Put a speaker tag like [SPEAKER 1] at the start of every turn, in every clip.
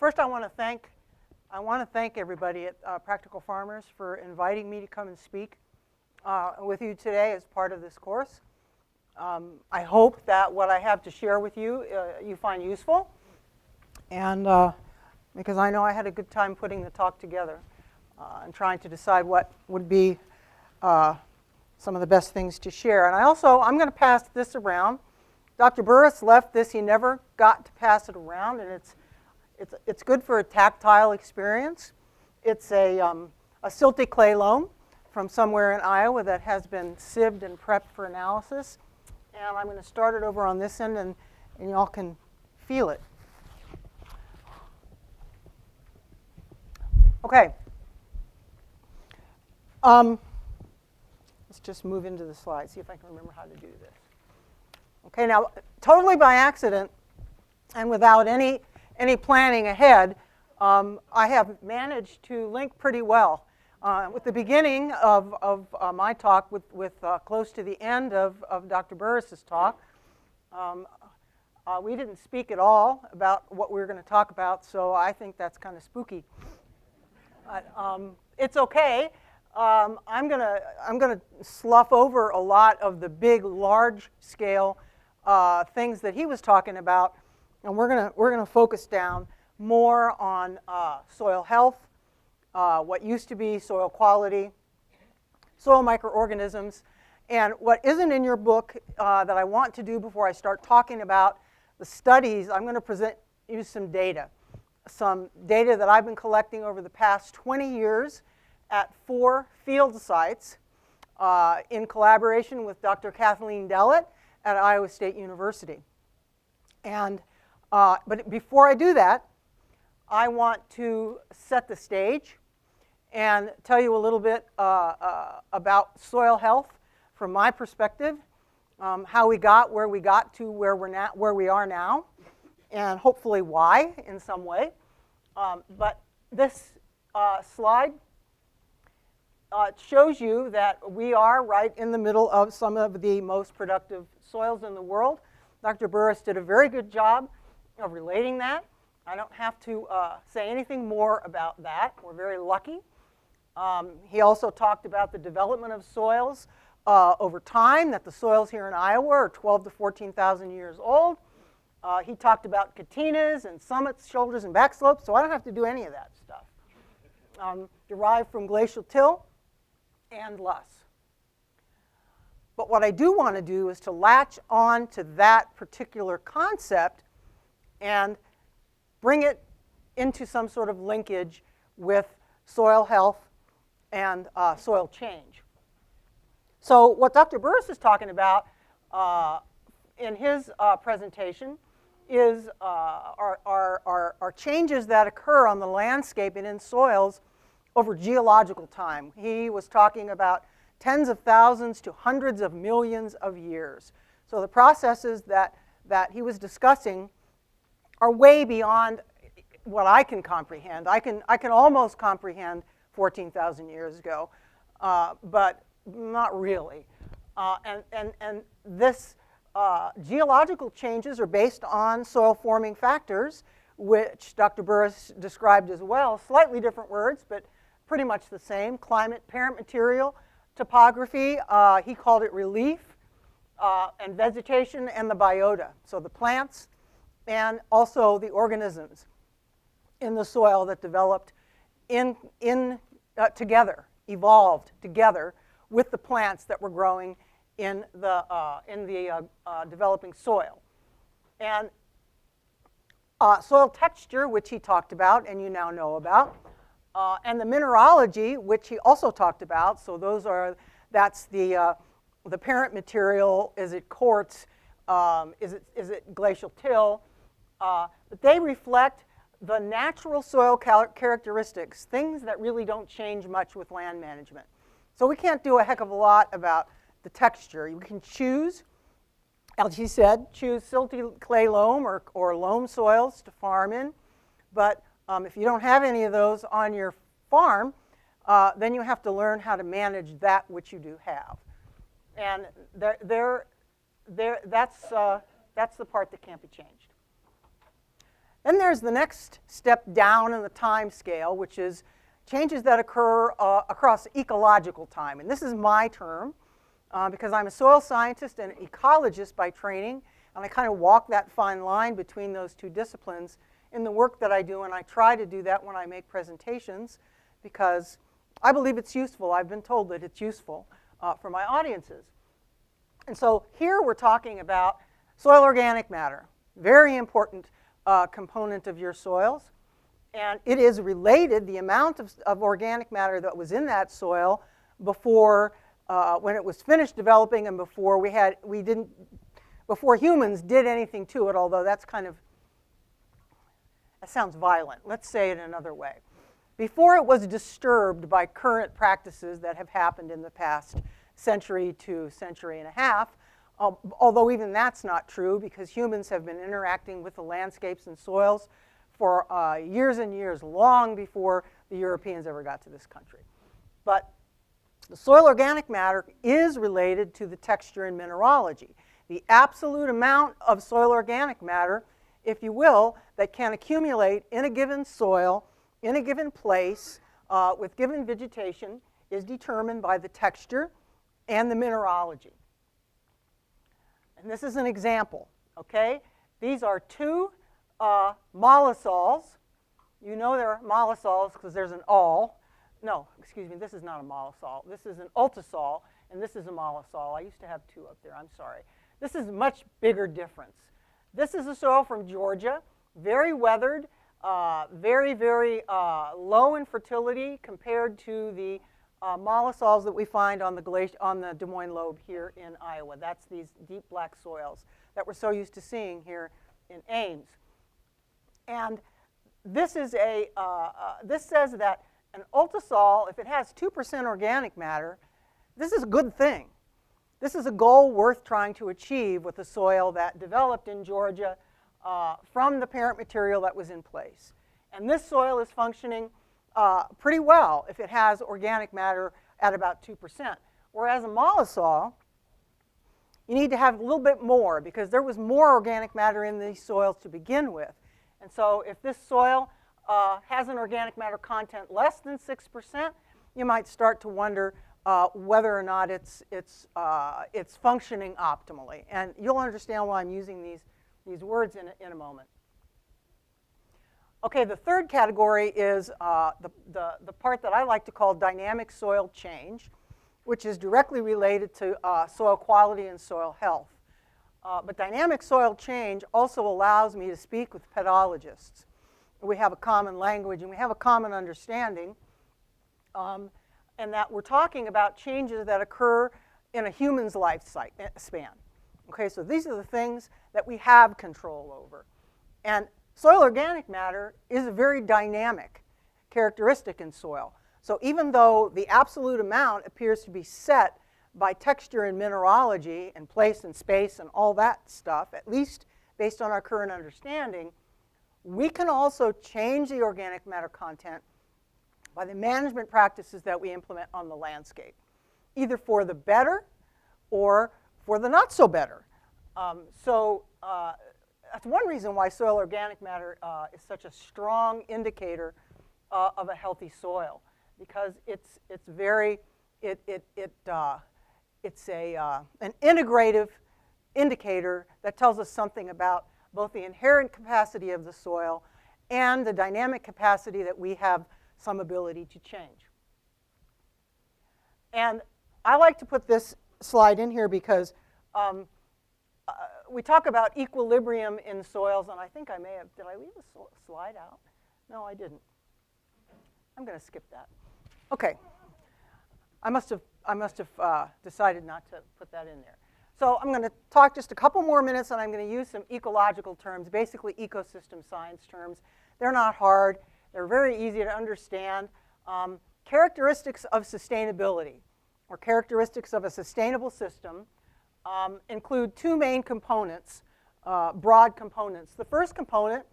[SPEAKER 1] First, I want to thank everybody at Practical Farmers for inviting me to come and speak with you today as part of this course. I hope that what I have to share with you you find useful, and because I know I had a good time putting the talk together and trying to decide what would be some of the best things to share. And I'm going to pass this around. Dr. Burris left this. He never got to pass it around, and it's good for a tactile experience. It's a silty clay loam from somewhere in Iowa that has been sieved and prepped for analysis. And I'm going to start it over on this end, and y'all can feel it. Okay. Let's just move into the slides, see if I can remember how to do this. Okay, now, totally by accident and without any planning ahead, I have managed to link pretty well. With the beginning of my talk with close to the end of Dr. Burris's talk, we didn't speak at all about what we were going to talk about, so I think that's kind of spooky. It's okay. I'm gonna slough over a lot of the big, large-scale things that he was talking about, and we're gonna focus down more on soil health, what used to be soil quality, soil microorganisms, and what isn't in your book that I want to do before I start talking about the studies. I'm going to present you some data that I've been collecting over the past 20 years at 4 field sites in collaboration with Dr. Kathleen Dellett at Iowa State University. And but before I do that, I want to set the stage and tell you a little bit about soil health from my perspective, how we got where we got to where we are now, and hopefully why in some way. But this slide shows you that we are right in the middle of some of the most productive soils in the world. Dr. Burris did a very good job of relating that. I don't have to say anything more about that. We're very lucky. He also talked about the development of soils over time, that the soils here in Iowa are 12,000 to 14,000 years old. He talked about catinas and summits, shoulders, and back slopes, so I don't have to do any of that stuff. Derived from glacial till and loess. But what I do want to do is to latch on to that particular concept and bring it into some sort of linkage with soil health and soil change. So what Dr. Burris is talking about in his presentation is are changes that occur on the landscape and in soils over geological time. He was talking about tens of thousands to hundreds of millions of years. So the processes that he was discussing are way beyond what I can comprehend. I can almost comprehend 14,000 years ago, but not really. And this geological changes are based on soil forming factors, which Dr. Burris described as well. Slightly different words, but pretty much the same. Climate, parent material, topography, he called it relief, and vegetation, and the biota. So the plants and also the organisms in the soil that developed together, evolved together with the plants that were growing in the developing soil. And soil texture, which he talked about and you now know about, and the mineralogy, which he also talked about. So that's the parent material. Is it quartz? Is it glacial till? But they reflect the natural soil characteristics, things that really don't change much with land management. So we can't do a heck of a lot about the texture. You can choose, as he said, choose silty clay loam or loam soils to farm in. But if you don't have any of those on your farm, then you have to learn how to manage that which you do have. And that's the part that can't be changed. Then there's the next step down in the time scale, which is changes that occur across ecological time. And this is my term because I'm a soil scientist and an ecologist by training, and I kind of walk that fine line between those two disciplines in the work that I do, and I try to do that when I make presentations because I believe it's useful. I've been told that it's useful for my audiences. And so here we're talking about soil organic matter, very important component of your soils. And it is related, the amount of organic matter that was in that soil before, when it was finished developing and before before humans did anything to it, although that's kind of, that sounds violent. Let's say it another way. Before it was disturbed by current practices that have happened in the past century to century and a half, although even that's not true because humans have been interacting with the landscapes and soils for years and years, long before the Europeans ever got to this country. But the soil organic matter is related to the texture and mineralogy. The absolute amount of soil organic matter, if you will, that can accumulate in a given soil, in a given place, with given vegetation, is determined by the texture and the mineralogy. And this is an example, okay? These are two mollisols. You know they're mollisols because there's an all. No, excuse me, this is not a mollisol. This is an ultisol, and this is a mollisol. I used to have two up there, I'm sorry. This is a much bigger difference. This is a soil from Georgia, very weathered, very, very low in fertility compared to the mollisols that we find on the Des Moines Lobe here in Iowa. That's these deep black soils that we're so used to seeing here in Ames. And this is this says that an ultisol, if it has 2% organic matter, this is a good thing. This is a goal worth trying to achieve with the soil that developed in Georgia from the parent material that was in place. And this soil is functioning pretty well if it has organic matter at about 2%. Whereas a mollisol, you need to have a little bit more because there was more organic matter in these soils to begin with. And so if this soil has an organic matter content less than 6%, you might start to wonder whether or not it's functioning optimally. And you'll understand why I'm using these words in a moment. Okay, the third category is the part that I like to call dynamic soil change, which is directly related to soil quality and soil health. But dynamic soil change also allows me to speak with pedologists. We have a common language and we have a common understanding, and that we're talking about changes that occur in a human's lifespan. Okay, so these are the things that we have control over. And soil organic matter is a very dynamic characteristic in soil. So even though the absolute amount appears to be set by texture and mineralogy and place and space and all that stuff, at least based on our current understanding, we can also change the organic matter content by the management practices that we implement on the landscape, either for the better or for the not so better. That's one reason why soil organic matter is such a strong indicator of a healthy soil, because it's an integrative indicator that tells us something about both the inherent capacity of the soil and the dynamic capacity that we have some ability to change. And I like to put this slide in here because we talk about equilibrium in soils, and I think I may have, did I leave a slide out? No, I didn't. I'm going to skip that. Okay. I must have decided not to put that in there. So I'm going to talk just a couple more minutes, and I'm going to use some ecological terms, basically ecosystem science terms. They're not hard. They're very easy to understand. Characteristics of sustainability, or characteristics of a sustainable system, include two main components, broad components. The first component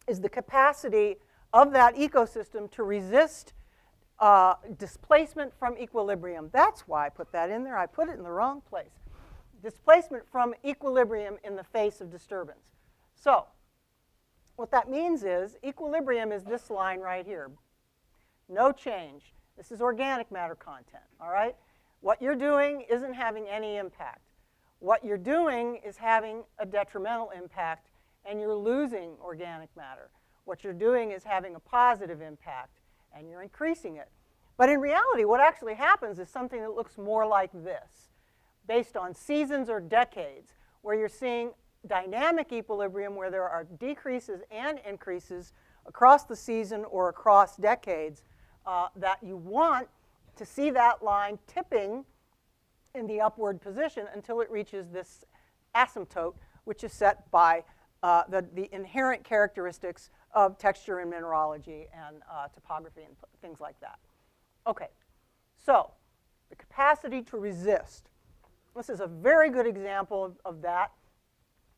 [SPEAKER 1] is the capacity of that ecosystem to resist displacement from equilibrium. That's why I put that in there. I put it in the wrong place. Displacement from equilibrium in the face of disturbance. So, what that means is equilibrium is this line right here. No change. This is organic matter content, all right? What you're doing isn't having any impact. What you're doing is having a detrimental impact, and you're losing organic matter. What you're doing is having a positive impact, and you're increasing it. But in reality, what actually happens is something that looks more like this, based on seasons or decades, where you're seeing dynamic equilibrium where there are decreases and increases across the season or across decades, that you want to see that line tipping in the upward position until it reaches this asymptote, which is set by the inherent characteristics of texture and mineralogy and topography and things like that. Okay, so the capacity to resist. This is a very good example of that,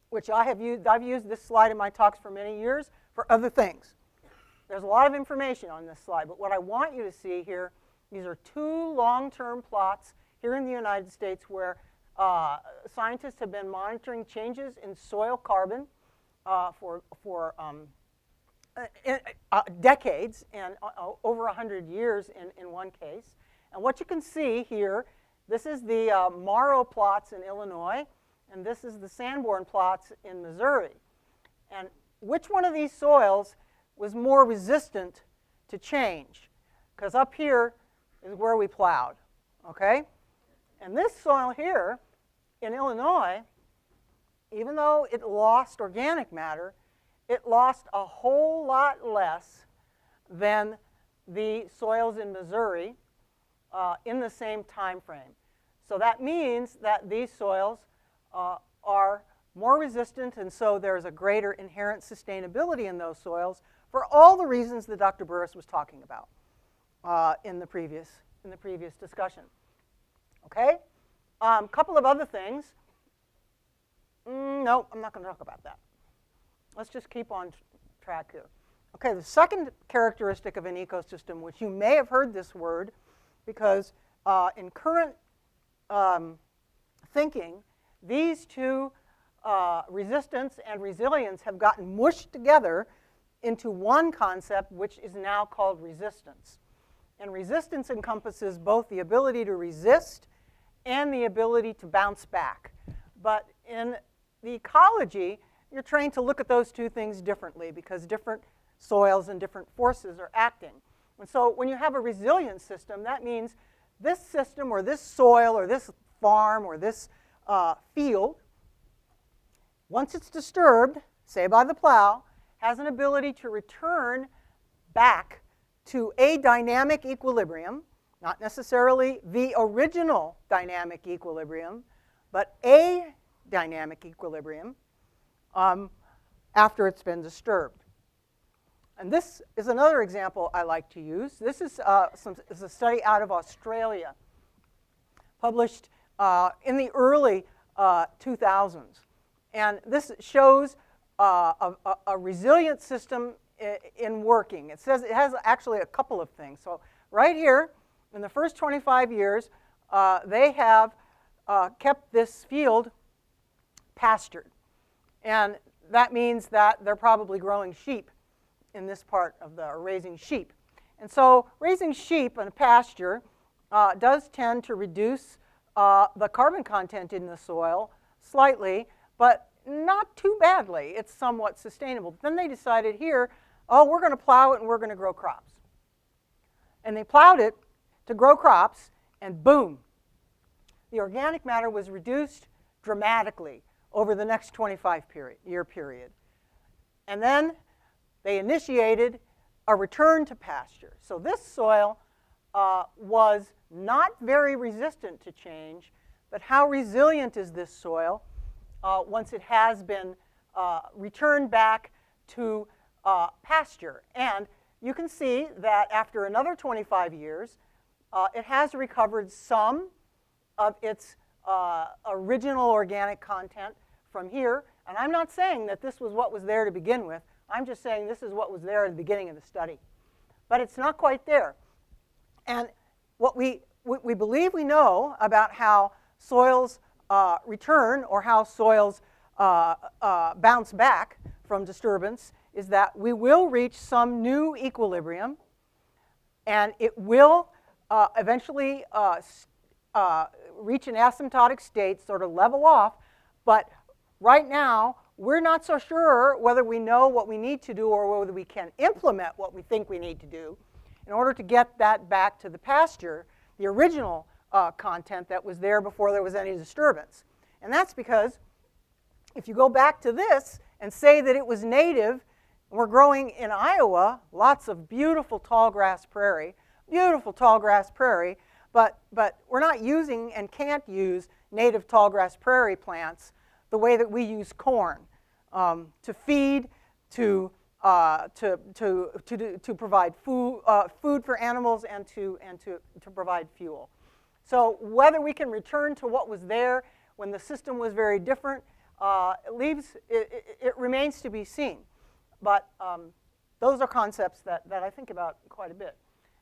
[SPEAKER 1] which I've used this slide in my talks for many years for other things. There's a lot of information on this slide, but what I want you to see here, these are two long-term plots here in the United States where scientists have been monitoring changes in soil carbon for decades and over 100 years in one case. And what you can see here, this is the Morrow plots in Illinois, and this is the Sanborn plots in Missouri. And which one of these soils was more resistant to change? Because up here is where we plowed, okay? And this soil here in Illinois, even though it lost organic matter, it lost a whole lot less than the soils in Missouri in the same time frame. So that means that these soils are more resistant, and so there's a greater inherent sustainability in those soils for all the reasons that Dr. Burris was talking about in the previous discussion. Okay? Couple of other things. No, I'm not going to talk about that. Let's just keep on track here. Okay, the second characteristic of an ecosystem, which you may have heard this word, because in current thinking, these two, resistance and resilience, have gotten mushed together into one concept, which is now called resistance. And resistance encompasses both the ability to resist and the ability to bounce back. But in the ecology, you're trained to look at those two things differently because different soils and different forces are acting. And so when you have a resilient system, that means this system or this soil or this farm or this field, once it's disturbed, say by the plow, has an ability to return back to a dynamic equilibrium, not necessarily the original dynamic equilibrium, but a dynamic equilibrium after it's been disturbed. And this is another example I like to use. This is a study out of Australia, published in the early 2000s. And this shows a resilient system in working. It says it has actually a couple of things. So right here, in the first 25 years, they have kept this field pastured. And that means that they're probably growing sheep in this part of or raising sheep. And so raising sheep in a pasture does tend to reduce the carbon content in the soil slightly, but not too badly. It's somewhat sustainable. Then they decided here, oh, we're going to plow it and we're going to grow crops. And they plowed it to grow crops, and boom, the organic matter was reduced dramatically over the next 25-year period. And then they initiated a return to pasture. So this soil was not very resistant to change, but how resilient is this soil once it has been returned back to pasture? And you can see that after another 25 years, it has recovered some of its original organic content from here. And I'm not saying that this was what was there to begin with. I'm just saying this is what was there at the beginning of the study. But it's not quite there. And what we believe we know about how soils return or how soils bounce back from disturbance is that we will reach some new equilibrium, and it will eventually reach an asymptotic state, sort of level off. But right now, we're not so sure whether we know what we need to do or whether we can implement what we think we need to do in order to get that back to the pasture, the original content that was there before there was any disturbance. And that's because if you go back to this and say that it was native, we're growing in Iowa lots of beautiful tall grass prairie, but we're not using and can't use native tall grass prairie plants the way that we use corn to feed, to provide food for animals, and to provide fuel. So whether we can return to what was there when the system was very different, it remains to be seen. But those are concepts that I think about quite a bit.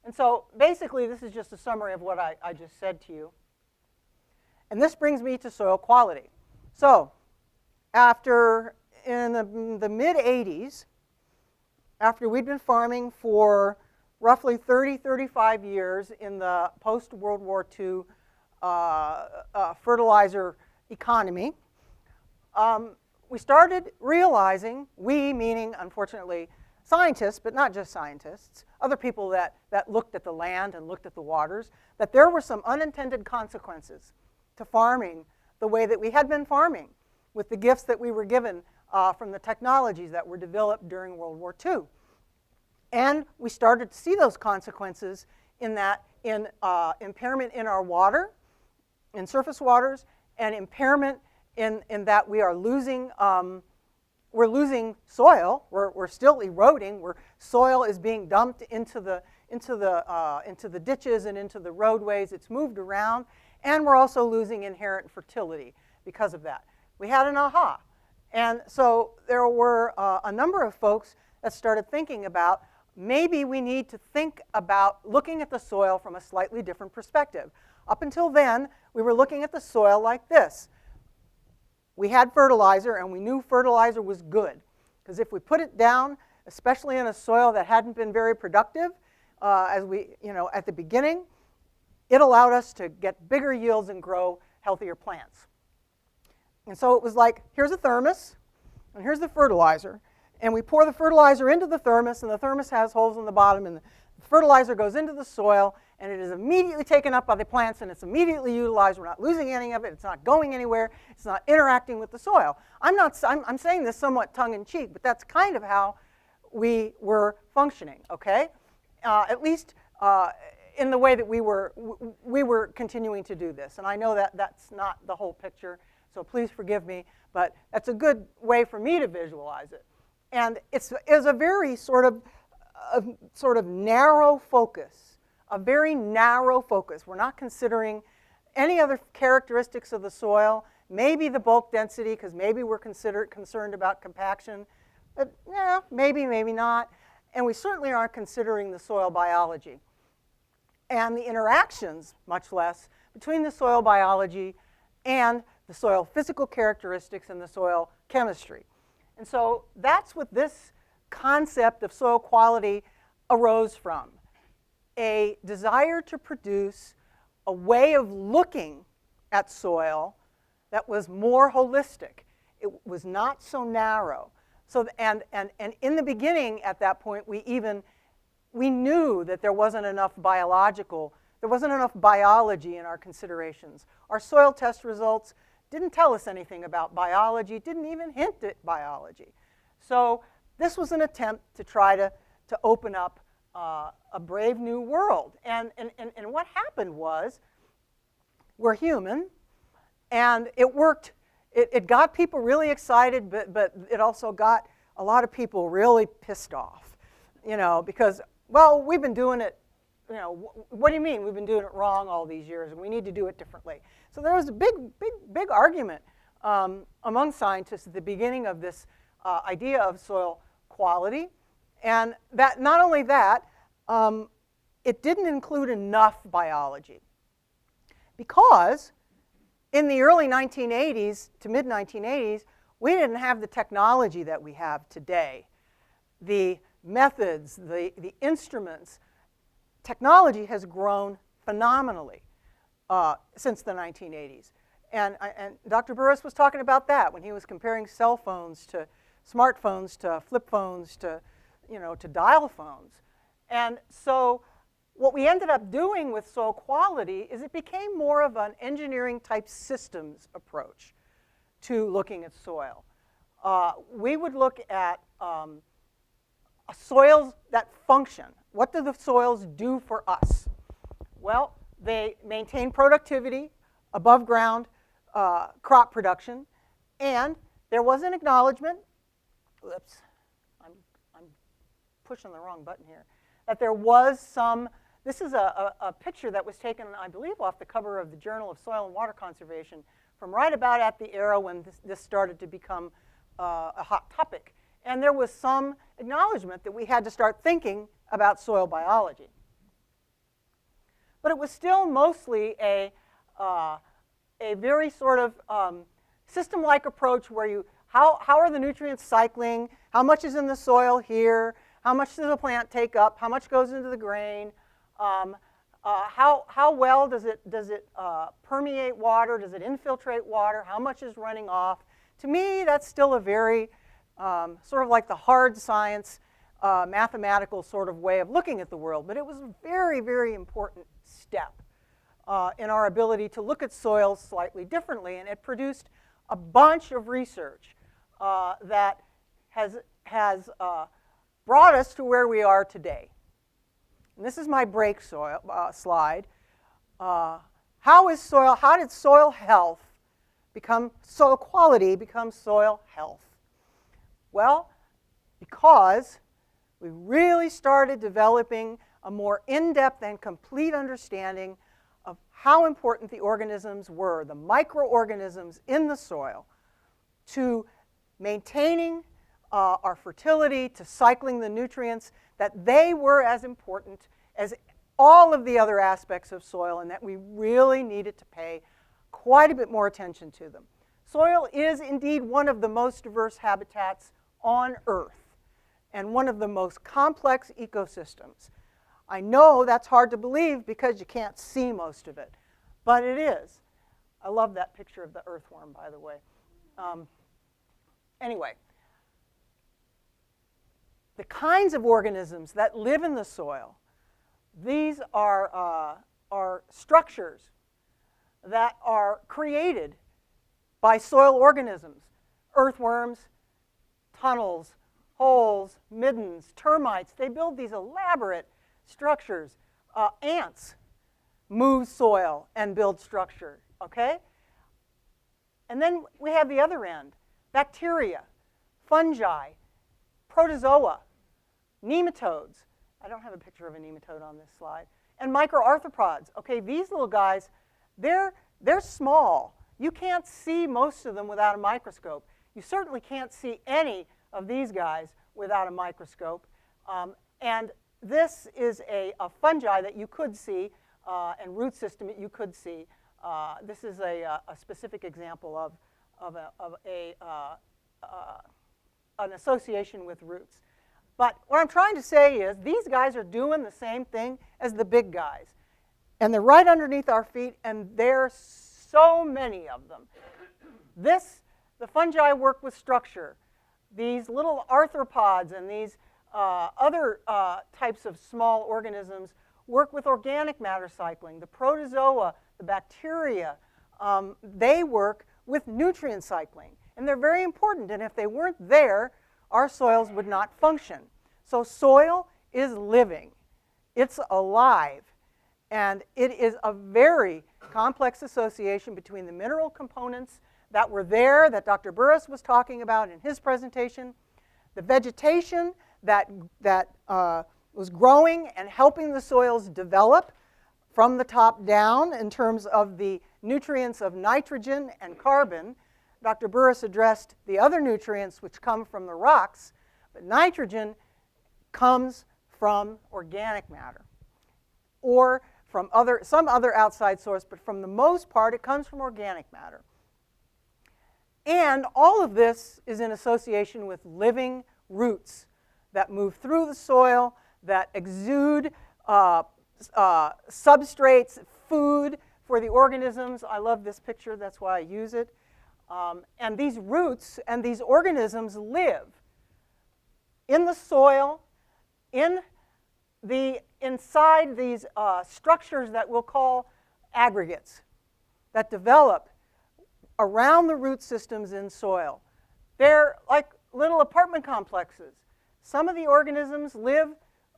[SPEAKER 1] And so basically, this is just a summary of what I just said to you. And this brings me to soil quality. So in the mid-'80s, after we'd been farming for roughly 35 years in the post-World War II fertilizer economy, we started realizing, we meaning, unfortunately, scientists, but not just scientists, other people that looked at the land and looked at the waters, that there were some unintended consequences to farming the way that we had been farming with the gifts that we were given from the technologies that were developed during World War II. And we started to see those consequences in that impairment in our water, in surface waters, and impairment in that we are losing, we're losing soil. We're still eroding. Soil is being dumped into the ditches and into the roadways. It's moved around, and we're also losing inherent fertility because of that. We had an aha. And so there were a number of folks that started thinking about maybe we need to think about looking at the soil from a slightly different perspective. Up until then, we were looking at the soil like this. We had fertilizer, and we knew fertilizer was good, because if we put it down, especially in a soil that hadn't been very productive, at the beginning, it allowed us to get bigger yields and grow healthier plants. And so it was like, here's a thermos, and here's the fertilizer, and we pour the fertilizer into the thermos, and the thermos has holes in the bottom, and the fertilizer goes into the soil, and it is immediately taken up by the plants, and it's immediately utilized. We're not losing any of it. It's not going anywhere. It's not interacting with the soil. I'm saying this somewhat tongue-in-cheek, but that's kind of how we were functioning, okay? At least in the way that we were continuing to do this. And I know that that's not the whole picture, so please forgive me, but that's a good way for me to visualize it. And it's a very sort of narrow focus. A very narrow focus. We're not considering any other characteristics of the soil, maybe the bulk density, because maybe we're concerned about compaction, but yeah, maybe not. And we certainly aren't considering the soil biology and the interactions, much less, between the soil biology and the soil physical characteristics and the soil chemistry. And so that's what this concept of soil quality arose from. A desire to produce a way of looking at soil that was more holistic. It was not so narrow. So, and in the beginning, at that point, we knew that there wasn't enough biology in our considerations. Our soil test results didn't tell us anything about biology, didn't even hint at biology. So this was an attempt to try to open up a brave new world. And what happened was, we're human, and it worked. It got people really excited, but it also got a lot of people really pissed off, because, well, we've been doing it, what do you mean we've been doing it wrong all these years and we need to do it differently? So there was a big argument among scientists at the beginning of this idea of soil quality. And that, not only that, it didn't include enough biology, because in the early 1980s to mid-1980s, we didn't have the technology that we have today the methods, the instruments, technology has grown phenomenally since the 1980s. And Dr. Burris was talking about that when he was comparing cell phones to smartphones to flip phones to, to dial phones. And so what we ended up doing with soil quality is it became more of an engineering type systems approach to looking at soil. We would look at soils that function. What do the soils do for us? Well, they maintain productivity, above ground crop production, and there was an acknowledgement, oops, I'm pushing the wrong button here, that there was some, this is a picture that was taken, I believe, off the cover of the Journal of Soil and Water Conservation from right about at the era when this started to become a hot topic. And there was some acknowledgement that we had to start thinking about soil biology. But it was still mostly a very sort of system-like approach where how are the nutrients cycling, how much is in the soil here, how much does the plant take up, how much goes into the grain, how well does it permeate water, does it infiltrate water, how much is running off. To me, that's still a very sort of like the hard science, mathematical sort of way of looking at the world, but it was a very, very important step in our ability to look at soils slightly differently, and it produced a bunch of research that has brought us to where we are today. And this is my break soil slide. How did soil health soil quality become soil health? Well, because we really started developing a more in-depth and complete understanding of how important the organisms were, the microorganisms in the soil, to maintaining our fertility, to cycling the nutrients, that they were as important as all of the other aspects of soil, and that we really needed to pay quite a bit more attention to them. Soil is indeed one of the most diverse habitats on Earth and one of the most complex ecosystems. I know that's hard to believe because you can't see most of it, but it is. I love that picture of the earthworm, by the way. Anyway, the kinds of organisms that live in the soil, these are structures that are created by soil organisms, earthworms, tunnels, holes, middens, termites. They build these elaborate structures. Ants move soil and build structure, okay? And then we have the other end, bacteria, fungi, protozoa, nematodes. I don't have a picture of a nematode on this slide. And microarthropods. Okay, these little guys, they're small. You can't see most of them without a microscope. You certainly can't see any of these guys without a microscope. And this is a fungi that you could see, and root system that you could see. This is a specific example of an association with roots. But what I'm trying to say is these guys are doing the same thing as the big guys. And they're right underneath our feet, and there's so many of them. The fungi work with structure. These little arthropods and these other types of small organisms work with organic matter cycling. The protozoa, the bacteria, they work with nutrient cycling. And they're very important, and if they weren't there, our soils would not function. So soil is living. It's alive. And it is a very complex association between the mineral components that were there, that Dr. Burris was talking about in his presentation, the vegetation that was growing and helping the soils develop from the top down in terms of the nutrients of nitrogen and carbon. Dr. Burris addressed the other nutrients which come from the rocks, but nitrogen comes from organic matter or from some other outside source, but from the most part it comes from organic matter. And all of this is in association with living roots that move through the soil, that exude substrates, food for the organisms. I love this picture, that's why I use it. And these roots and these organisms live in the soil, inside these structures that we'll call aggregates that develop around the root systems in soil. They're like little apartment complexes. Some of the organisms live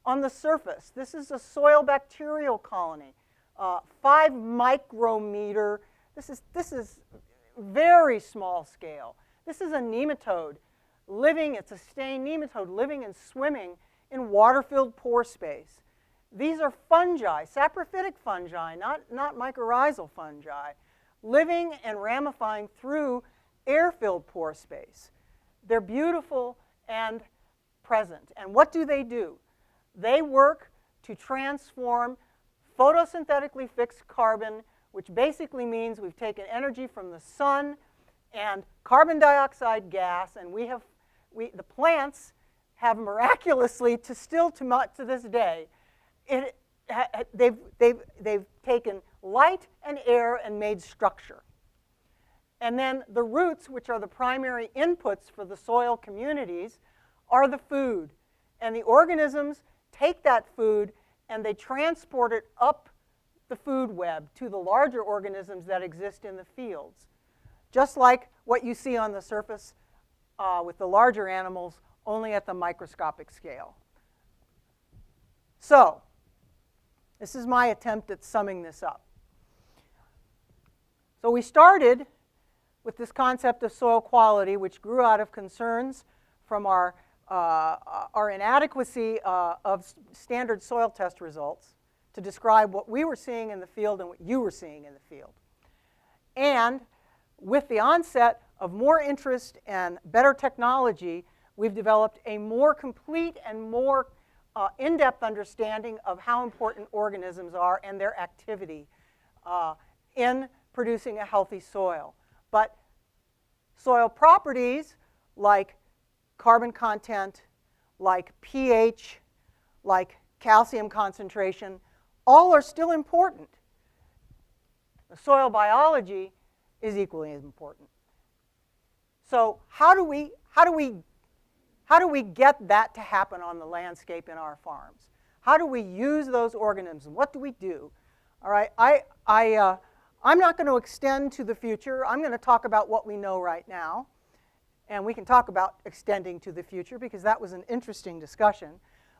[SPEAKER 1] on the surface. This is a soil bacterial colony, 5 micrometer. This is very small scale. This is a nematode living, it's a stained nematode living and swimming in water-filled pore space. These are fungi, saprophytic fungi, not mycorrhizal fungi, living and ramifying through air-filled pore space. They're beautiful and present. And what do? They work to transform photosynthetically fixed carbon, which basically means we've taken energy from the sun and carbon dioxide gas, and the plants have miraculously, to this day, they've taken light and air and made structure. And then the roots, which are the primary inputs for the soil communities, are the food. And the organisms take that food and they transport it up the food web to the larger organisms that exist in the fields. Just like what you see on the surface with the larger animals, only at the microscopic scale. So, this is my attempt at summing this up. So we started with this concept of soil quality, which grew out of concerns from our inadequacy of standard soil test results to describe what we were seeing in the field and what you were seeing in the field. And with the onset of more interest and better technology, we've developed a more complete and more in-depth understanding of how important organisms are and their activity in producing a healthy soil. But soil properties like carbon content, like pH, like calcium concentration, all are still important. The soil biology is equally as important. So how do we get that to happen on the landscape in our farms? How do we use those organisms? What do we do? All right, I'm not going to extend to the future. I'm going to talk about what we know right now. And we can talk about extending to the future because that was an interesting discussion.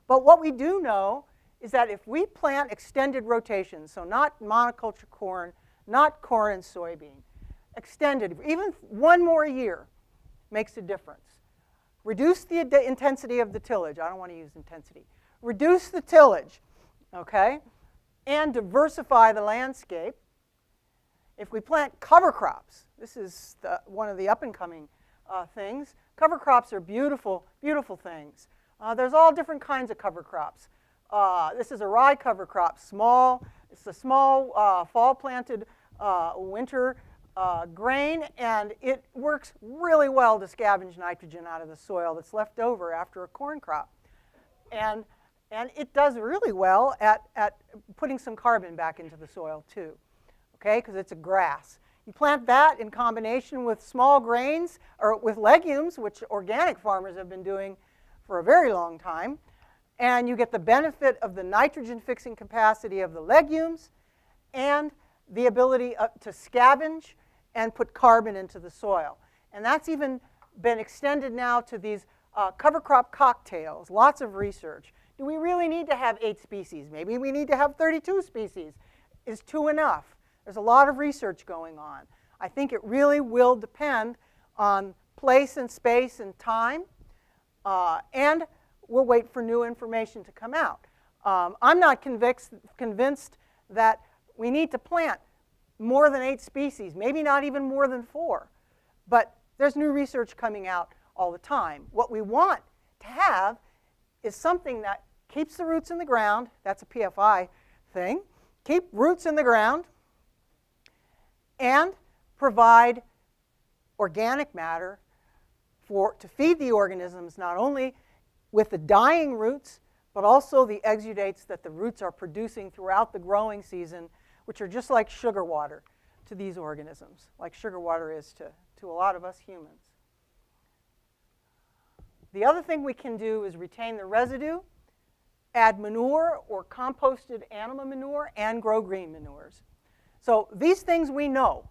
[SPEAKER 1] But what we do know is that if we plant extended rotations, so not monoculture corn, not corn and soybean, extended, even one more year makes a difference. Reduce the intensity of the tillage. I don't want to use intensity. Reduce the tillage, okay? And diversify the landscape. If we plant cover crops, this is one of the up-and-coming things. Cover crops are beautiful, beautiful things. There's all different kinds of cover crops. This is a rye cover crop, small. It's a small fall-planted winter grain, and it works really well to scavenge nitrogen out of the soil that's left over after a corn crop. And it does really well at putting some carbon back into the soil too, okay, because it's a grass. You plant that in combination with small grains or with legumes, which organic farmers have been doing for a very long time, and you get the benefit of the nitrogen-fixing capacity of the legumes and the ability to scavenge and put carbon into the soil. And that's even been extended now to these cover crop cocktails, lots of research. Do we really need to have 8 species? Maybe we need to have 32 species. Is 2 enough? There's a lot of research going on. I think it really will depend on place and space and time, and we'll wait for new information to come out. I'm not convinced that we need to plant more than 8 species, maybe not even more than 4. But there's new research coming out all the time. What we want to have is something that keeps the roots in the ground. That's a PFI thing. Keep roots in the ground and provide organic matter to feed the organisms not only with the dying roots, but also the exudates that the roots are producing throughout the growing season, which are just like sugar water to these organisms, like sugar water is to a lot of us humans. The other thing we can do is retain the residue, add manure or composted animal manure, and grow green manures. So these things we know.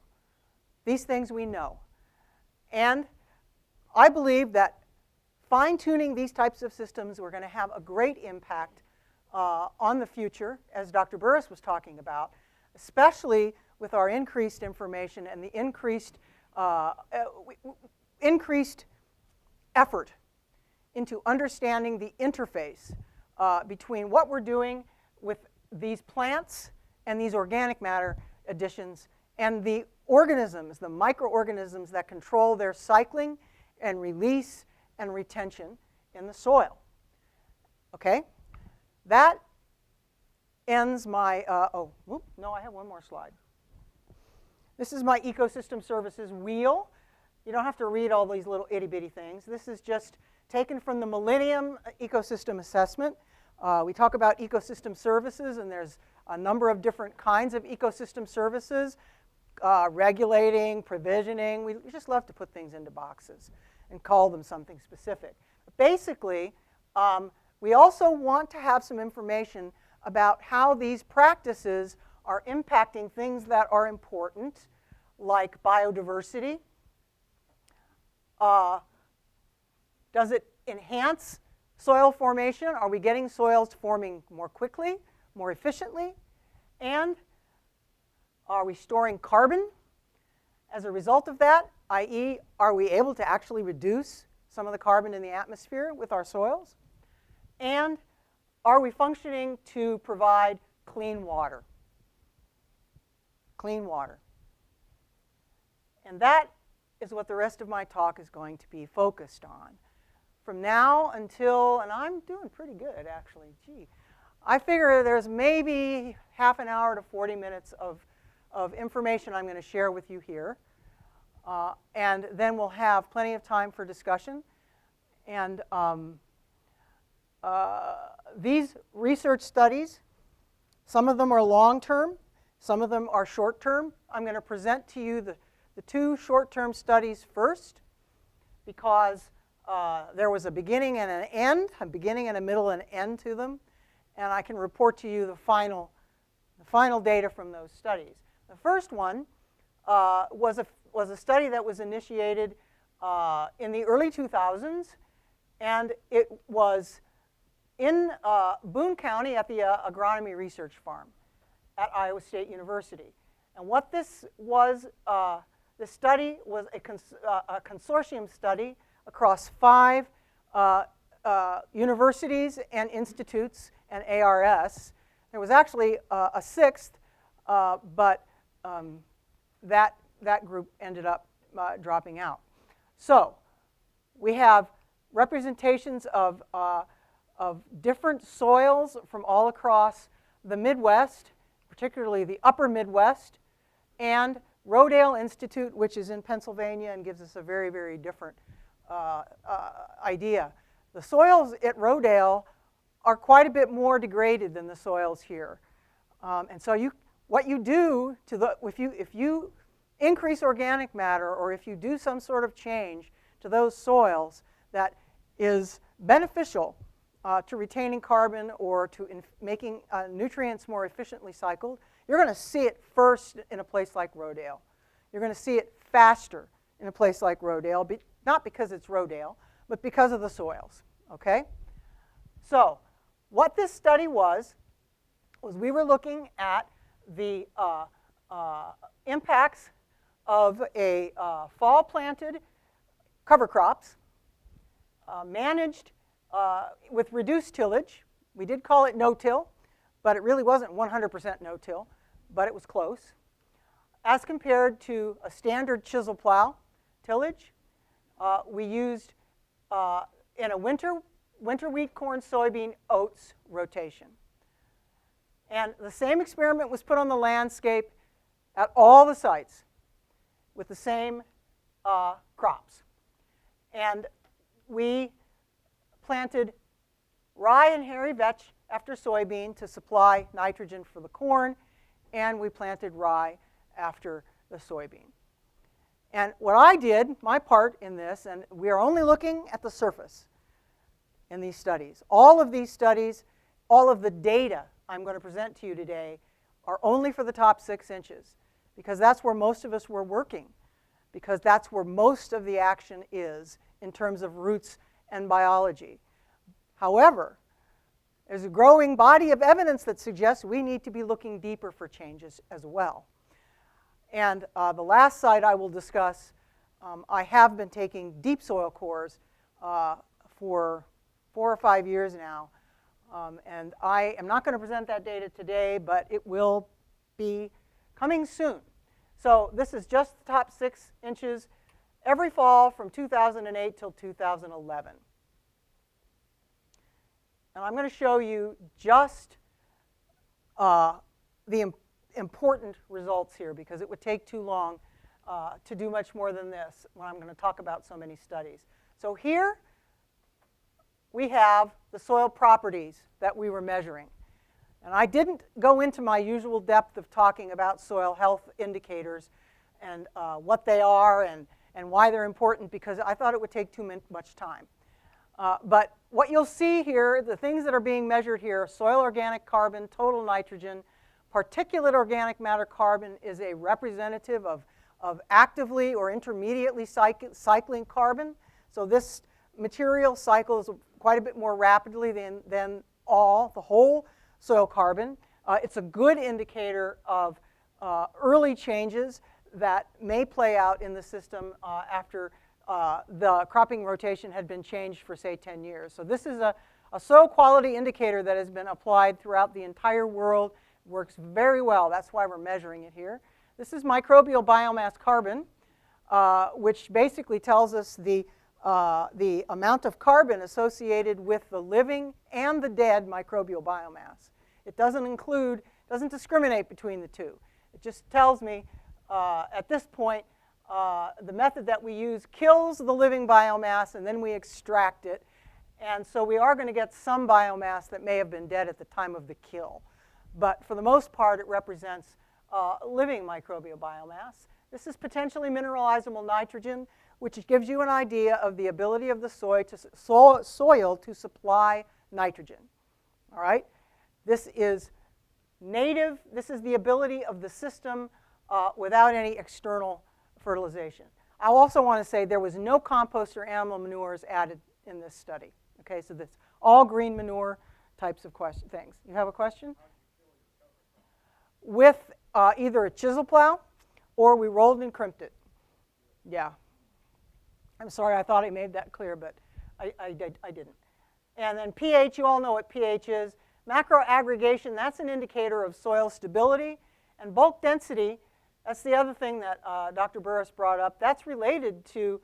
[SPEAKER 1] These things we know. And I believe that fine-tuning these types of systems, we're going to have a great impact on the future, as Dr. Burris was talking about, especially with our increased information and the increased effort into understanding the interface between what we're doing with these plants and these organic matter additions and the organisms, the microorganisms that control their cycling and release and retention in the soil. Okay? That ends my, no, I have one more slide. This is my ecosystem services wheel. You don't have to read all these little itty-bitty things. This is just taken from the Millennium Ecosystem Assessment. We talk about ecosystem services, and there's a number of different kinds of ecosystem services, regulating, provisioning. We just love to put things into boxes and call them something specific. But basically, we also want to have some information about how these practices are impacting things that are important, like biodiversity. Does it enhance soil formation? Are we getting soils forming more quickly, more efficiently? And are we storing carbon as a result of that? i.e., are we able to actually reduce some of the carbon in the atmosphere with our soils? And are we functioning to provide clean water? Clean water. And that is what the rest of my talk is going to be focused on. From now until, and I'm doing pretty good actually, gee. I figure there's maybe half an hour to 40 minutes of information I'm going to share with you here. And then we'll have plenty of time for discussion. And these research studies, some of them are long-term, some of them are short-term. I'm going to present to you the two short-term studies first, because there was a beginning and an end, a beginning and a middle and an end to them, and I can report to you the final data from those studies. The first one was a study that was initiated in the early 2000s, and it was in Boone County at the Agronomy Research Farm at Iowa State University. And what this was, this study was a consortium study across 5 universities and institutes and ARS. There was actually a 6th, but that group ended up dropping out. So we have representations of different soils from all across the Midwest, particularly the upper Midwest, and Rodale Institute, which is in Pennsylvania and gives us a very, very different idea. The soils at Rodale are quite a bit more degraded than the soils here. And so what you do if you increase organic matter, or if you do some sort of change to those soils that is beneficial to retaining carbon or to making nutrients more efficiently cycled, you're going to see it first in a place like Rodale. You're going to see it faster in a place like Rodale, not because it's Rodale, but because of the soils, okay? So what this study was we were looking at the impacts of a fall-planted cover crops managed with reduced tillage. We did call it no-till, but it really wasn't 100% no-till, but it was close, as compared to a standard chisel plow tillage. We used in a winter wheat, corn, soybean, oats rotation. And the same experiment was put on the landscape at all the sites with the same crops. And we planted rye and hairy vetch after soybean to supply nitrogen for the corn, and we planted rye after the soybean. And what I did, my part in this, and we are only looking at the surface in these studies. All of these studies, all of the data I'm going to present to you today are only for the top 6 inches, because that's where most of us were working, because that's where most of the action is in terms of roots and biology. However, there's a growing body of evidence that suggests we need to be looking deeper for changes as well. And the last site I will discuss, I have been taking deep soil cores for 4 or 5 years now. And I am not going to present that data today, but it will be coming soon. So this is just the top 6 inches every fall from 2008 till 2011. And I'm going to show you just the important results here, because it would take too long to do much more than this when I'm going to talk about so many studies. So here we have the soil properties that we were measuring. And I didn't go into my usual depth of talking about soil health indicators and what they are and why they're important, because I thought it would take too much time. But what you'll see here, the things that are being measured here, soil organic carbon, total nitrogen, particulate organic matter carbon is a representative of actively or intermediately cycling carbon. So this material cycles quite a bit more rapidly than the whole soil carbon. It's a good indicator of early changes that may play out in the system after the cropping rotation had been changed for, say, 10 years. So this is a soil quality indicator that has been applied throughout the entire world. It works very well. That's why we're measuring it here. This is microbial biomass carbon, which basically tells us the amount of carbon associated with the living and the dead microbial biomass. It doesn't discriminate between the two. It just tells me at this point the method that we use kills the living biomass and then we extract it. And so we are going to get some biomass that may have been dead at the time of the kill. But for the most part, it represents living microbial biomass. This is potentially mineralizable nitrogen, which gives you an idea of the ability of the soil to supply nitrogen. All right? This is native. This is the ability of the system without any external fertilization. I also want to say there was no compost or animal manures added in this study. Okay, so this all green manure types of things. You have a question? With either a chisel plow or we rolled and crimped it. Yeah. I'm sorry, I thought I made that clear, but I didn't. And then pH, you all know what pH is. Macro aggregation, that's an indicator of soil stability. And bulk density, that's the other thing that Dr. Burris brought up. That's related to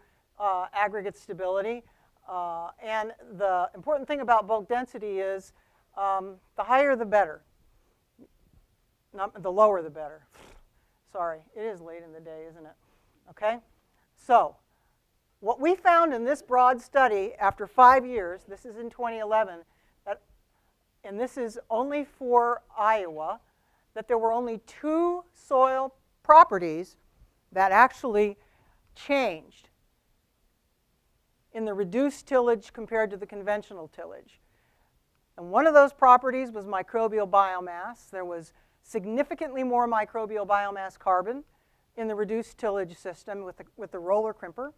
[SPEAKER 1] aggregate stability. And the important thing about bulk density is the higher the better. The lower the better. Sorry, it is late in the day, isn't it? Okay? So what we found in this broad study after 5 years, this is in 2011, and this is only for Iowa, that there were only 2 soil properties that actually changed in the reduced tillage compared to the conventional tillage. And one of those properties was microbial biomass. There was significantly more microbial biomass carbon in the reduced tillage system with the roller crimper.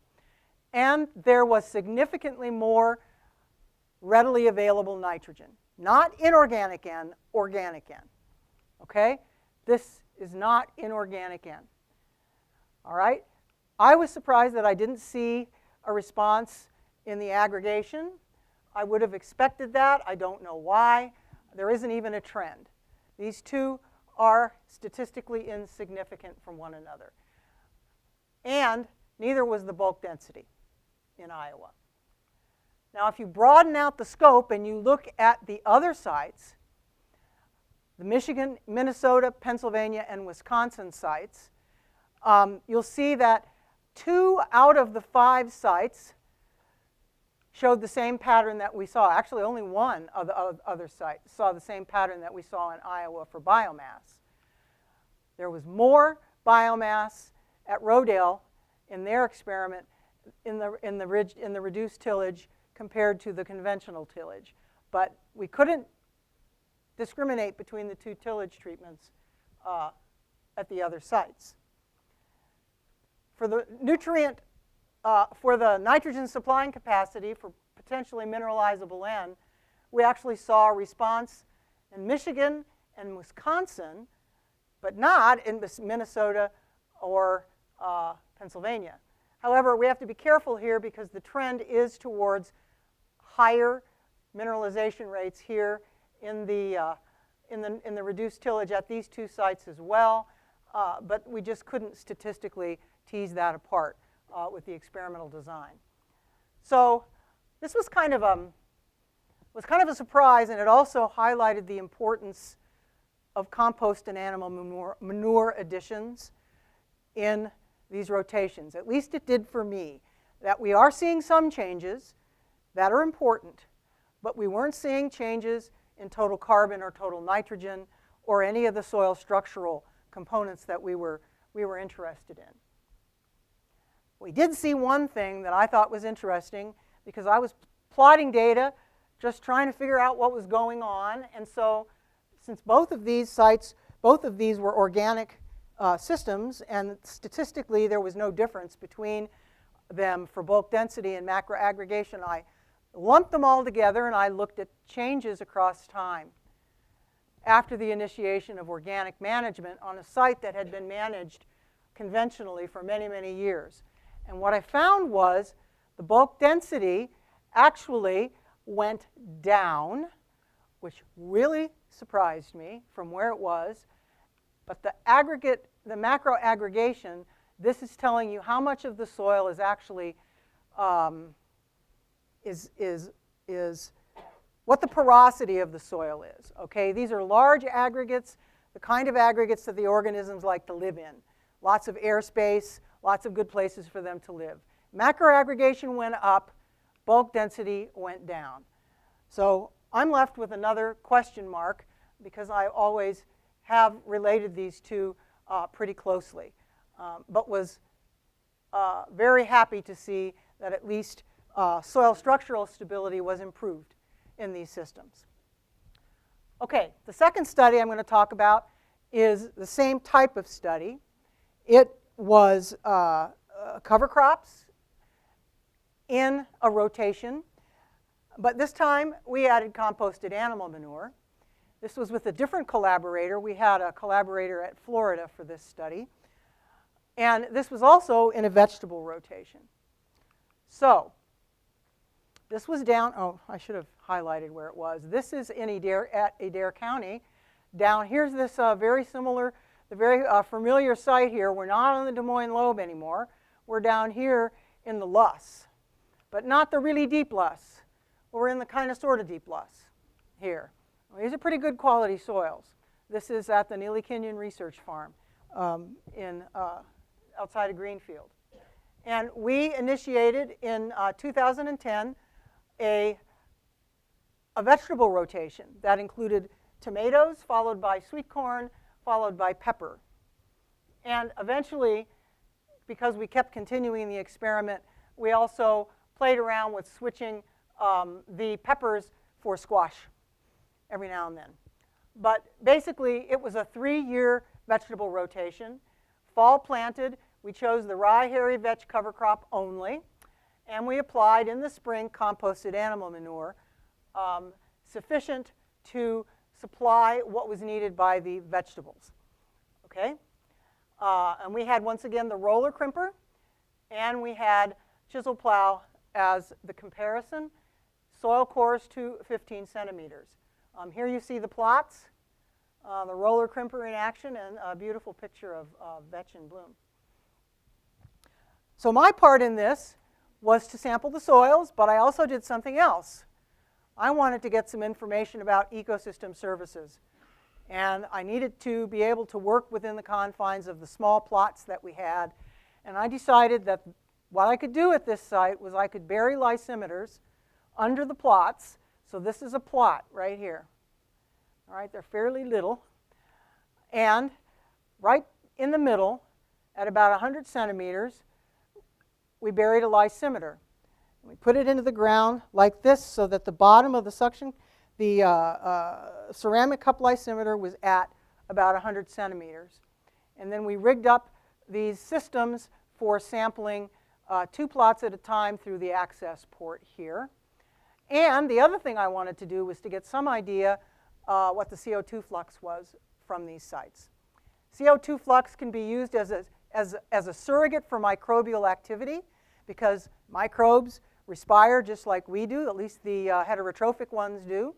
[SPEAKER 1] And there was significantly more readily available nitrogen. Not inorganic N, organic N. Okay? This is not inorganic N. All right? I was surprised that I didn't see a response in the aggregation. I would have expected that. I don't know why. There isn't even a trend. These two are statistically insignificant from one another. And neither was the bulk density in Iowa. Now, if you broaden out the scope and you look at the other sites, the Michigan, Minnesota, Pennsylvania, and Wisconsin sites, you'll see that 2 out of the 5 sites showed the same pattern that we saw. Actually, only one of the other site saw the same pattern that we saw in Iowa for biomass. There was more biomass at Rodale in their experiment in the reduced tillage compared to the conventional tillage. But we couldn't discriminate between the two tillage treatments at the other sites. For the nutrient, for the nitrogen supplying capacity for potentially mineralizable N, we actually saw a response in Michigan and Wisconsin, but not in Minnesota or Pennsylvania. However, we have to be careful here because the trend is towards higher mineralization rates here in the reduced tillage at these two sites as well, but we just couldn't statistically tease that apart with the experimental design. So this was kind of a surprise, and it also highlighted the importance of compost and animal manure additions in these rotations. At least it did for me. That we are seeing some changes that are important, but we weren't seeing changes in total carbon or total nitrogen or any of the soil structural components that we were interested in. We did see one thing that I thought was interesting because I was plotting data, just trying to figure out what was going on. And so since both of these sites, both of these were organic systems, and statistically there was no difference between them for bulk density and macro aggregation, I lumped them all together and I looked at changes across time after the initiation of organic management on a site that had been managed conventionally for many, many years. And what I found was the bulk density actually went down, which really surprised me from where it was. But the aggregate, the macro aggregation, this is telling you how much of the soil is actually is what the porosity of the soil is. Okay, these are large aggregates, the kind of aggregates that the organisms like to live in. Lots of airspace, lots of good places for them to live. Macro aggregation went up, bulk density went down. So I'm left with another question mark because I always have related these two pretty closely, but was very happy to see that at least soil structural stability was improved in these systems. Okay, the second study I'm going to talk about is the same type of study. It was cover crops in a rotation, but this time we added composted animal manure. This was with a different collaborator. We had a collaborator at Florida for this study. And this was also in a vegetable rotation. So this was down, oh, I should have highlighted where it was. This is in at Adair County. Down here's this very similar, the very familiar site here. We're not on the Des Moines Lobe anymore. We're down here in the Luss, but not the really deep Luss. We're in the kind of sort of deep Luss here. Well, these are pretty good quality soils. This is at the Neely Kenyon Research Farm outside of Greenfield. And we initiated in 2010 a vegetable rotation that included tomatoes, followed by sweet corn, followed by pepper. And eventually, because we kept continuing the experiment, we also played around with switching the peppers for squash every now and then. But basically, it was a 3-year vegetable rotation. Fall planted, we chose the rye hairy vetch cover crop only, and we applied in the spring composted animal manure, sufficient to supply what was needed by the vegetables. Okay? And we had, once again, the roller crimper, and we had chisel plow as the comparison, soil cores to 15 centimeters. Here you see the plots, the roller crimper in action, and a beautiful picture of vetch in bloom. So my part in this was to sample the soils, but I also did something else. I wanted to get some information about ecosystem services. And I needed to be able to work within the confines of the small plots that we had. And I decided that what I could do at this site was I could bury lysimeters under the plots. So this is a plot right here. All right, they're fairly little. And right in the middle, at about 100 centimeters, we buried a lysimeter. We put it into the ground like this so that the bottom of the suction, the ceramic cup lysimeter was at about 100 centimeters. And then we rigged up these systems for sampling 2 plots at a time through the access port here. And the other thing I wanted to do was to get some idea what the CO2 flux was from these sites. CO2 flux can be used as a surrogate for microbial activity because microbes respire just like we do, at least the heterotrophic ones do.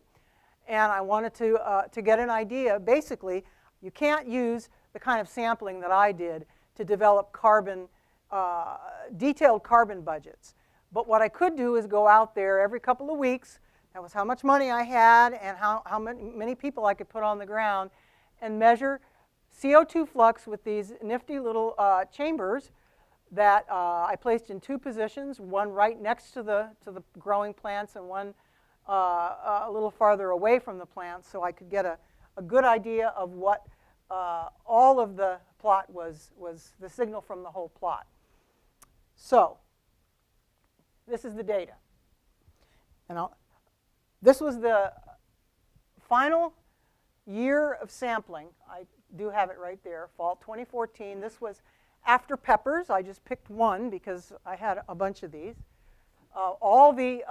[SPEAKER 1] And I wanted to get an idea. Basically, you can't use the kind of sampling that I did to develop detailed carbon budgets. But what I could do is go out there every couple of weeks. That was how much money I had and how many people I could put on the ground, and measure CO2 flux with these nifty little chambers that I placed in 2 positions, one right next to the growing plants and one a little farther away from the plants, so I could get a good idea of what all of the plot was the signal from the whole plot. So this is the data. And this was the final year of sampling. I do have it right there, fall 2014. This was after peppers. I just picked one because I had a bunch of these. All the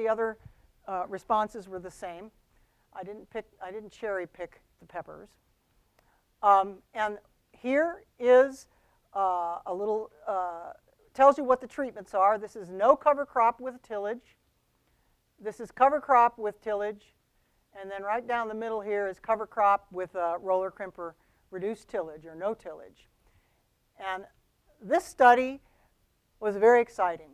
[SPEAKER 1] other responses were the same. I didn't cherry pick the peppers. And here is a little, tells you what the treatments are. This is no cover crop with tillage. This is cover crop with tillage. And then right down the middle here is cover crop with roller crimper reduced tillage or no tillage. And this study was very exciting.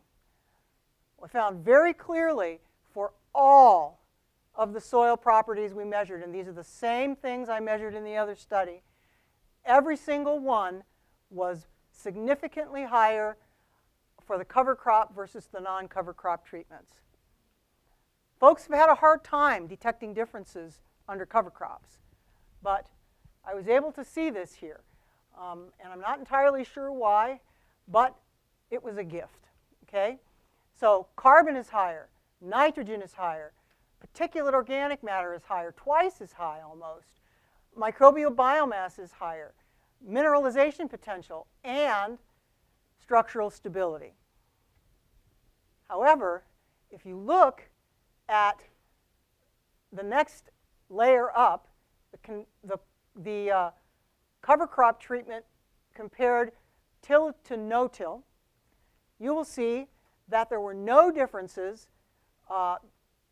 [SPEAKER 1] We found very clearly for all of the soil properties we measured, and these are the same things I measured in the other study, every single one was significantly higher for the cover crop versus the non-cover crop treatments. Folks have had a hard time detecting differences under cover crops, but I was able to see this here. And I'm not entirely sure why, but it was a gift, okay? So carbon is higher, nitrogen is higher, particulate organic matter is higher, twice as high almost. Microbial biomass is higher, mineralization potential, and structural stability. However, if you look at the next layer up, the cover crop treatment compared till to no-till, you will see that there were no differences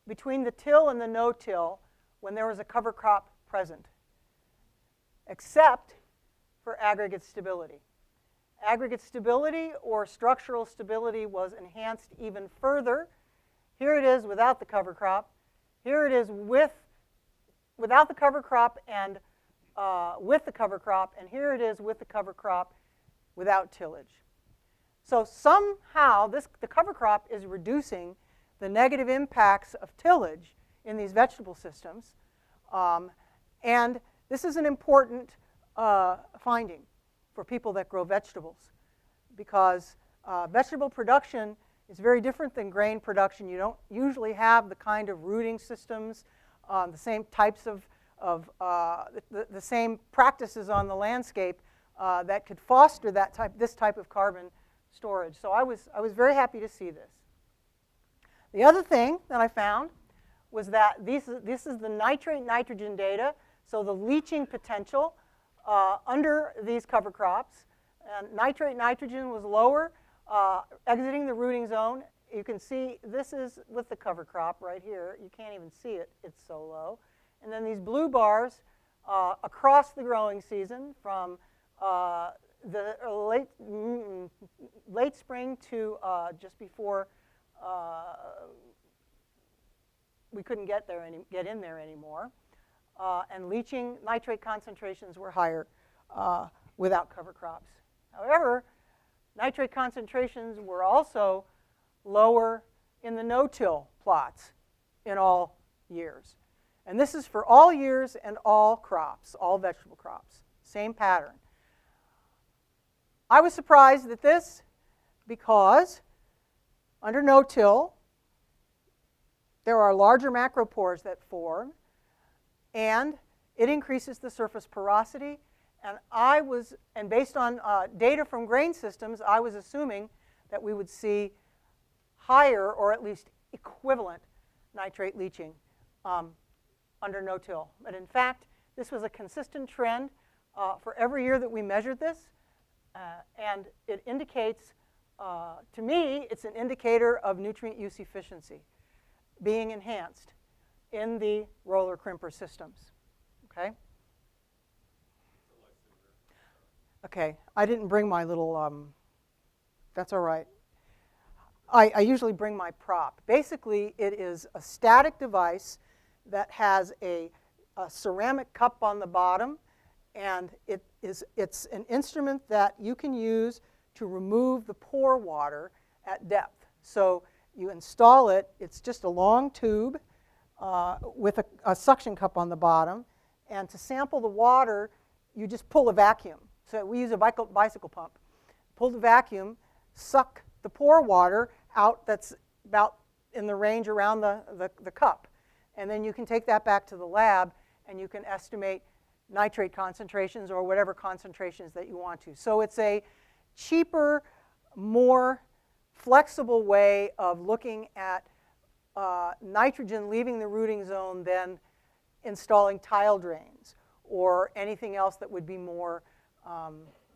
[SPEAKER 1] between the till and the no-till when there was a cover crop present, except for aggregate stability. Aggregate stability or structural stability was enhanced even further. Here it is without the cover crop. Here it is without the cover crop and with the cover crop, and here it is with the cover crop without tillage. So somehow the cover crop is reducing the negative impacts of tillage in these vegetable systems. And this is an important finding for people that grow vegetables, because vegetable production is very different than grain production. You don't usually have the kind of rooting systems, the same types of the same practices on the landscape that could foster this type of carbon storage. So I was very happy to see this. The other thing that I found was that this is the nitrate nitrogen data, so the leaching potential under these cover crops. And nitrate nitrogen was lower exiting the rooting zone. You can see this is with the cover crop right here. You can't even see it, it's so low. And then these blue bars across the growing season from the late spring to just before we couldn't get in there anymore. And leaching nitrate concentrations were higher without cover crops. However, nitrate concentrations were also lower in the no-till plots in all years. And this is for all years and all crops, all vegetable crops. Same pattern. I was surprised at this because under no-till, there are larger macropores that form, and it increases the surface porosity. And based on data from grain systems, I was assuming that we would see higher or at least equivalent nitrate leaching under no-till. But in fact, this was a consistent trend for every year that we measured this. And it indicates, to me, it's an indicator of nutrient use efficiency being enhanced in the roller crimper systems. Okay? Okay, I didn't bring my little, that's all right. I usually bring my prop. Basically, it is a static device that has a ceramic cup on the bottom, and it's an instrument that you can use to remove the pore water at depth. So you install it, it's just a long tube with a suction cup on the bottom, and to sample the water, you just pull a vacuum. So we use a bicycle pump. Pull the vacuum, suck the pore water out that's about in the range around the cup. And then you can take that back to the lab and you can estimate nitrate concentrations or whatever concentrations that you want to. So it's a cheaper, more flexible way of looking at nitrogen leaving the rooting zone than installing tile drains or anything else that would be more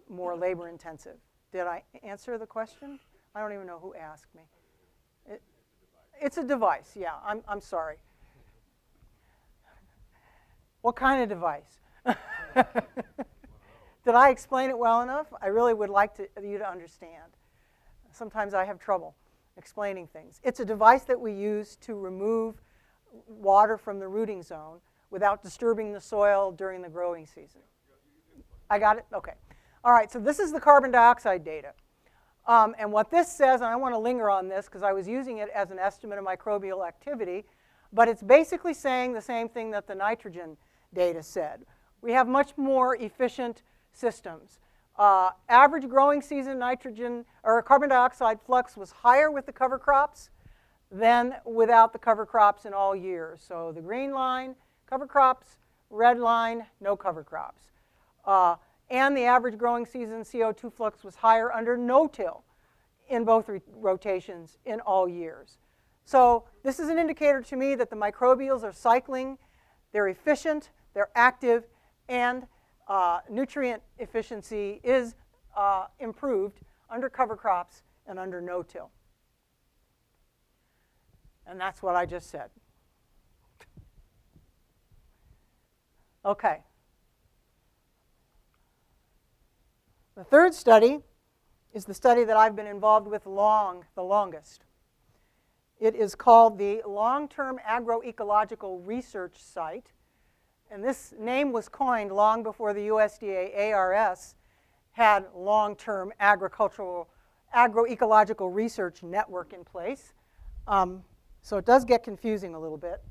[SPEAKER 1] labor intensive. Did I answer the question? I don't even know who asked me. It's a device, yeah, I'm sorry. What kind of device? Did I explain it well enough? I really would like you to understand. Sometimes I have trouble explaining things. It's a device that we use to remove water from the rooting zone without disturbing the soil during the growing season. I got it? Okay. All right, so this is the carbon dioxide data. And what this says, and I want to linger on this because I was using it as an estimate of microbial activity, but it's basically saying the same thing that the nitrogen data said. We have much more efficient systems. Average growing season nitrogen or carbon dioxide flux was higher with the cover crops than without the cover crops in all years. So the green line, cover crops, red line, no cover crops. And the average growing season CO2 flux was higher under no-till in both rotations in all years. So this is an indicator to me that the microbials are cycling, they're efficient, they're active, and nutrient efficiency is improved under cover crops and under no-till. And that's what I just said. Okay. The third study is the study that I've been involved with the longest. It is called the Long-Term Agroecological Research Site. And this name was coined long before the USDA-ARS had long-term agroecological research network in place. So it does get confusing a little bit.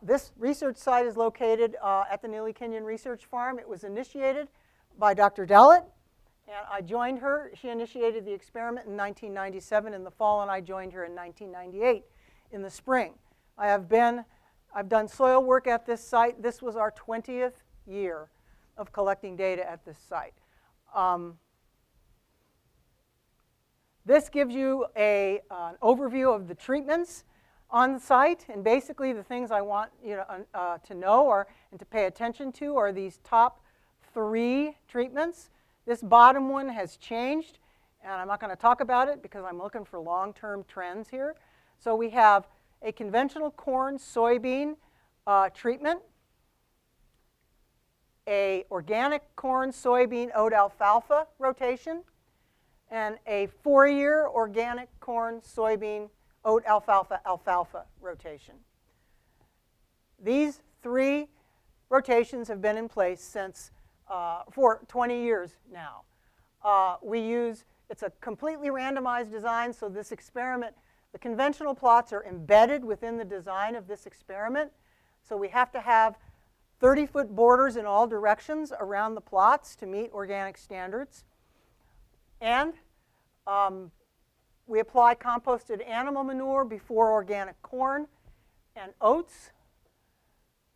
[SPEAKER 1] This research site is located at the Neely Kenyon Research Farm. It was initiated by Dr. Dellett, and I joined her. She initiated the experiment in 1997 in the fall, and I joined her in 1998 in the spring. I've done soil work at this site. This was our 20th year of collecting data at this site. This gives you an overview of the treatments on the site, and basically the things I want you to know and to pay attention to are these top 3 treatments. This bottom one has changed, and I'm not going to talk about it because I'm looking for long-term trends here. So we have a conventional corn soybean treatment, a organic corn soybean oat alfalfa rotation, and a 4-year organic corn soybean oat alfalfa rotation. These 3 rotations have been in place since for 20 years now. It's a completely randomized design, so this experiment, The conventional plots are embedded within the design of this experiment, so we have to have 30-foot borders in all directions around the plots to meet organic standards. And we apply composted animal manure before organic corn and oats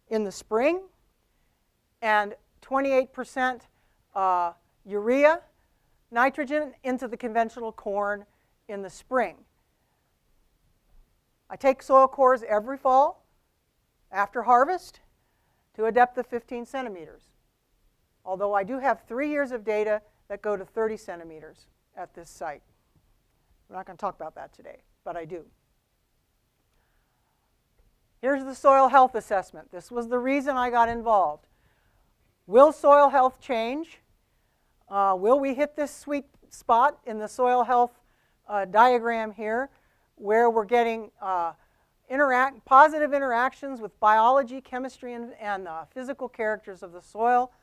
[SPEAKER 1] in the spring, and 28% urea nitrogen into the conventional corn in the spring. I take soil cores every fall after harvest to a depth of 15 centimeters, although I do have 3 years of data that go to 30 centimeters at this site. We're not going to talk about that today, but I do. Here's the soil health assessment. This was the reason I got involved. Will soil health change? Will we hit this sweet spot in the soil health diagram here, where we're getting positive interactions with biology, chemistry, and physical characters of the soil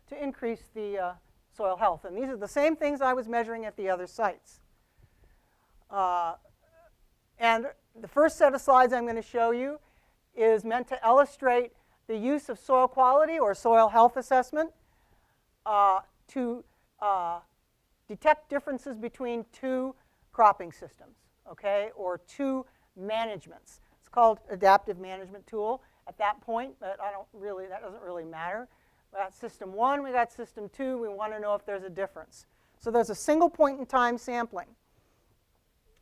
[SPEAKER 1] to increase the soil health? And these are the same things I was measuring at the other sites. And the first set of slides I'm going to show you is meant to illustrate the use of soil quality or soil health assessment to detect differences between two cropping systems, okay, or two managements. It's called adaptive management tool at that point, but that doesn't really matter. We got system 1, we got system 2, we want to know if there's a difference. So there's a single point in time sampling,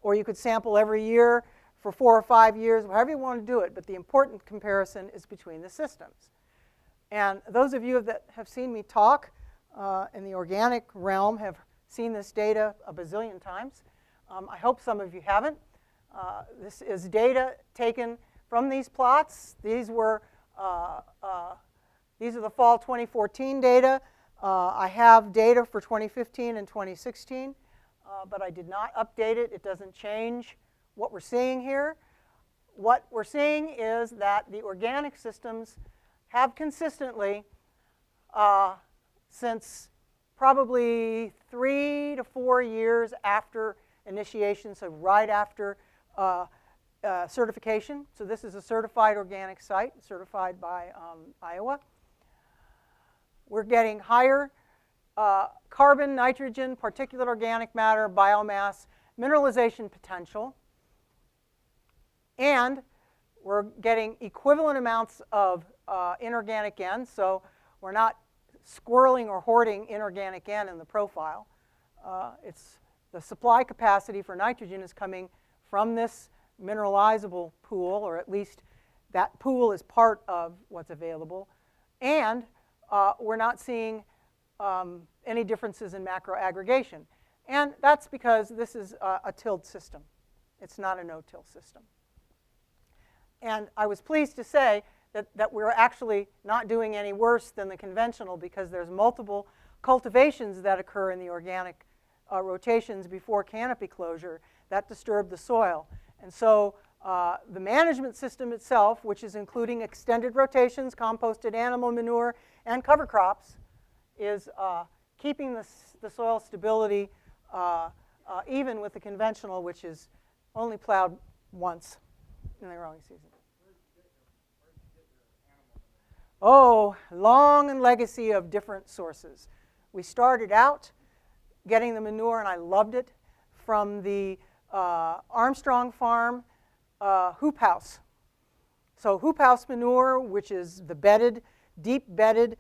[SPEAKER 1] or you could sample every year for 4 or 5 years, however you want to do it, but the important comparison is between the systems. And those of you that have seen me talk in the organic realm have seen this data a bazillion times. I hope some of you haven't. This is data taken from these plots. These are the fall 2014 data. I have data for 2015 and 2016, but I did not update it. It doesn't change what we're seeing here. What we're seeing is that the organic systems have consistently, since probably 3 to 4 years after initiation, so right after certification. So this is a certified organic site, certified by Iowa. We're getting higher carbon, nitrogen, particulate organic matter, biomass, mineralization potential. And we're getting equivalent amounts of inorganic N, so we're not squirreling or hoarding inorganic N in the profile. It's the supply capacity for nitrogen is coming from this mineralizable pool, or at least that pool is part of what's available. And we're not seeing any differences in macro aggregation. And that's because this is a tilled system. It's not a no-till system. And I was pleased to say that we're actually not doing any worse than the conventional, because there's multiple cultivations that occur in the organic rotations before canopy closure that disturb the soil. And so the management system itself, which is including extended rotations, composted animal manure, and cover crops, is keeping the soil stability even with the conventional, which is only plowed once in the growing season. Oh, long legacy of different sources. We started out getting the manure, and I loved it, from the Armstrong Farm hoop house. So hoop house manure, which is the bedded, deep bedded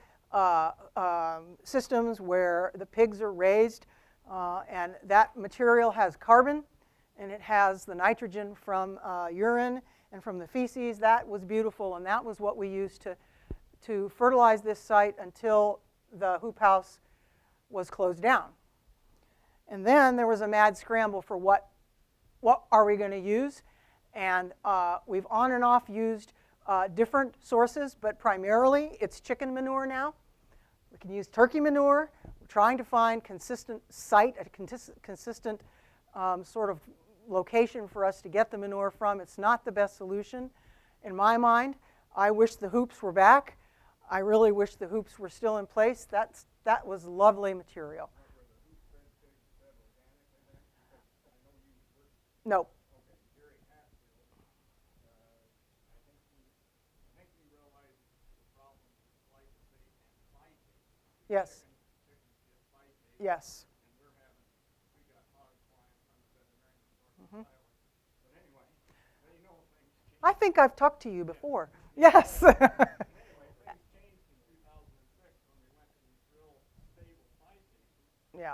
[SPEAKER 1] systems where the pigs are raised, and that material has carbon, and it has the nitrogen from urine and from the feces. That was beautiful, and that was what we used to fertilize this site until the hoop house was closed down. And then there was a mad scramble for what are we going to use, and we've on and off used different sources, but primarily it's chicken manure now. We can use turkey manure. We're trying to find consistent site, a consistent sort of location for us to get the manure from. It's not the best solution in my mind. I wish the hoops were back. I really wish the hoops were still in place. That was lovely material. No. Yes. Yes. Mm-hmm. I think I've talked to you before. Yes. Yeah.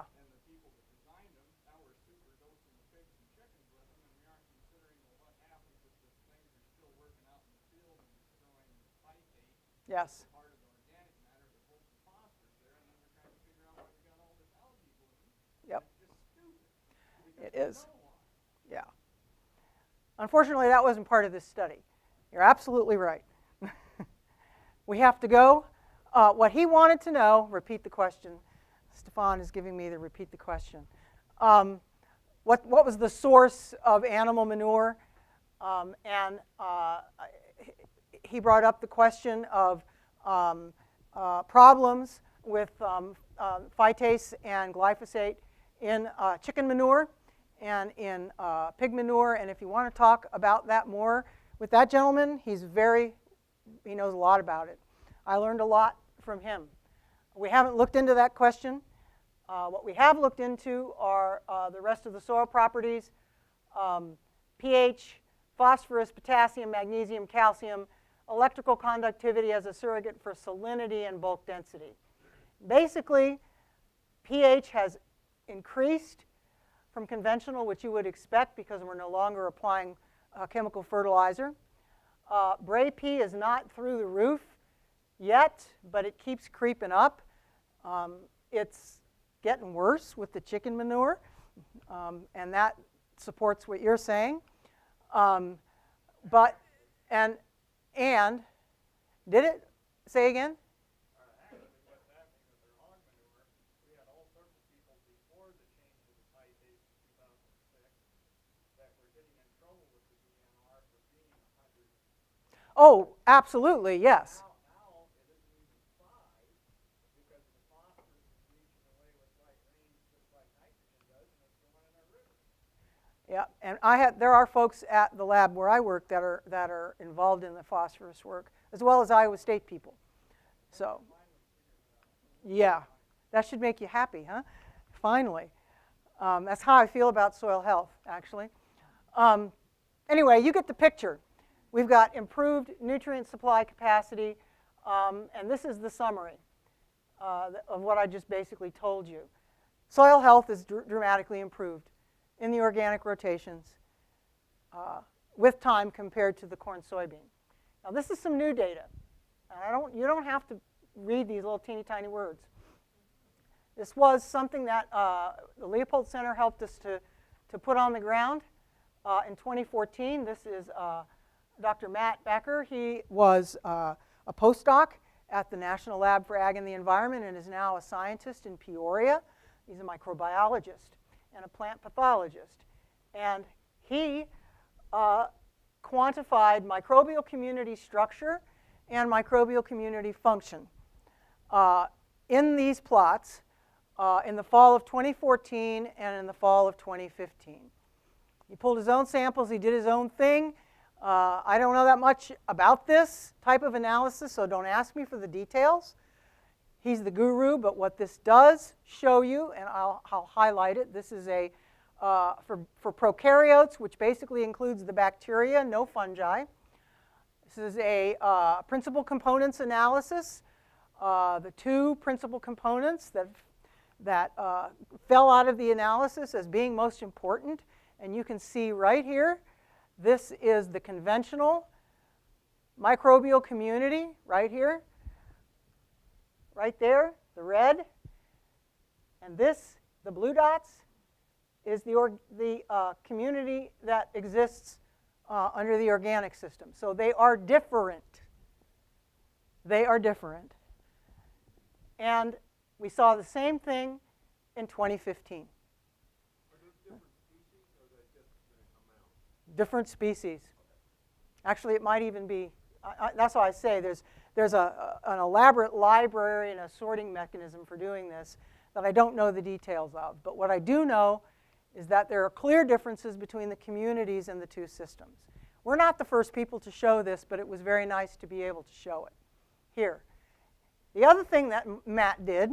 [SPEAKER 2] And the people that designed them, now we're super dosing the pigs and chickens with them, and we aren't considering, well, what happens if the things are still working out in the field and destroying the phytate,
[SPEAKER 1] yes.
[SPEAKER 2] part of the organic matter that holds the phosphorus there, and then we're trying to figure out why we got all this algae bloom.
[SPEAKER 1] Yep.
[SPEAKER 2] It's just stupid.
[SPEAKER 1] It is. Yeah. Unfortunately, that wasn't part of this study. You're absolutely right. We have to go. What he wanted to know, repeat the question. Stefan is giving me the repeat the question. What was the source of animal manure? He brought up the question of problems with phytase and glyphosate in chicken manure and in pig manure. And if you want to talk about that more with that gentleman, he knows a lot about it. I learned a lot from him. We haven't looked into that question. What we have looked into are the rest of the soil properties, pH, phosphorus, potassium, magnesium, calcium, electrical conductivity as a surrogate for salinity and bulk density. Basically, pH has increased from conventional, which you would expect because we're no longer applying chemical fertilizer. Bray-P is not through the roof yet, but it keeps creeping up. It's getting worse with the chicken manure, and that supports what you're saying. And did it? Say again?
[SPEAKER 2] Actually, what's happening with their hog manure, we had all sorts of people before the change of the phytase in 2006 that were getting in trouble with the DNR for being 100.
[SPEAKER 1] Oh, absolutely, yes.
[SPEAKER 2] Now it isn't even 5 because the phosphorus is leaching away with light rain just like nitrogen does, and it's going in our rivers.
[SPEAKER 1] Yeah, and there are folks at the lab where I work that are involved in the phosphorus work, as well as Iowa State people. So, yeah, that should make you happy, huh? Finally. That's how I feel about soil health, actually. Anyway, you get the picture. We've got improved nutrient supply capacity, and this is the summary of what I just basically told you. Soil health is dramatically improved in the organic rotations with time compared to the corn soybean. Now this is some new data. You don't have to read these little teeny tiny words. This was something that the Leopold Center helped us to put on the ground in 2014. This is Dr. Matt Becker. He was a postdoc at the National Lab for Ag and the Environment and is now a scientist in Peoria. He's a microbiologist and a plant pathologist. And he quantified microbial community structure and microbial community function in these plots in the fall of 2014 and in the fall of 2015. He pulled his own samples, he did his own thing. I don't know that much about this type of analysis, so don't ask me for the details. He's the guru, but what this does show you, and I'll highlight it, this is for prokaryotes, which basically includes the bacteria, no fungi. This is a principal components analysis. The two principal components that fell out of the analysis as being most important, and you can see right here, this is the conventional microbial community right here, right there, the red, and this, the blue dots, is the community that exists under the organic system. So they are different. They are different. And we saw the same thing in 2015.
[SPEAKER 2] Are those different species, or are they just going to come out?
[SPEAKER 1] Different species. Actually, it might even be, that's why I say there's an elaborate library and a sorting mechanism for doing this that I don't know the details of. But what I do know is that there are clear differences between the communities and the two systems. We're not the first people to show this, but it was very nice to be able to show it. Here, The other thing that Matt did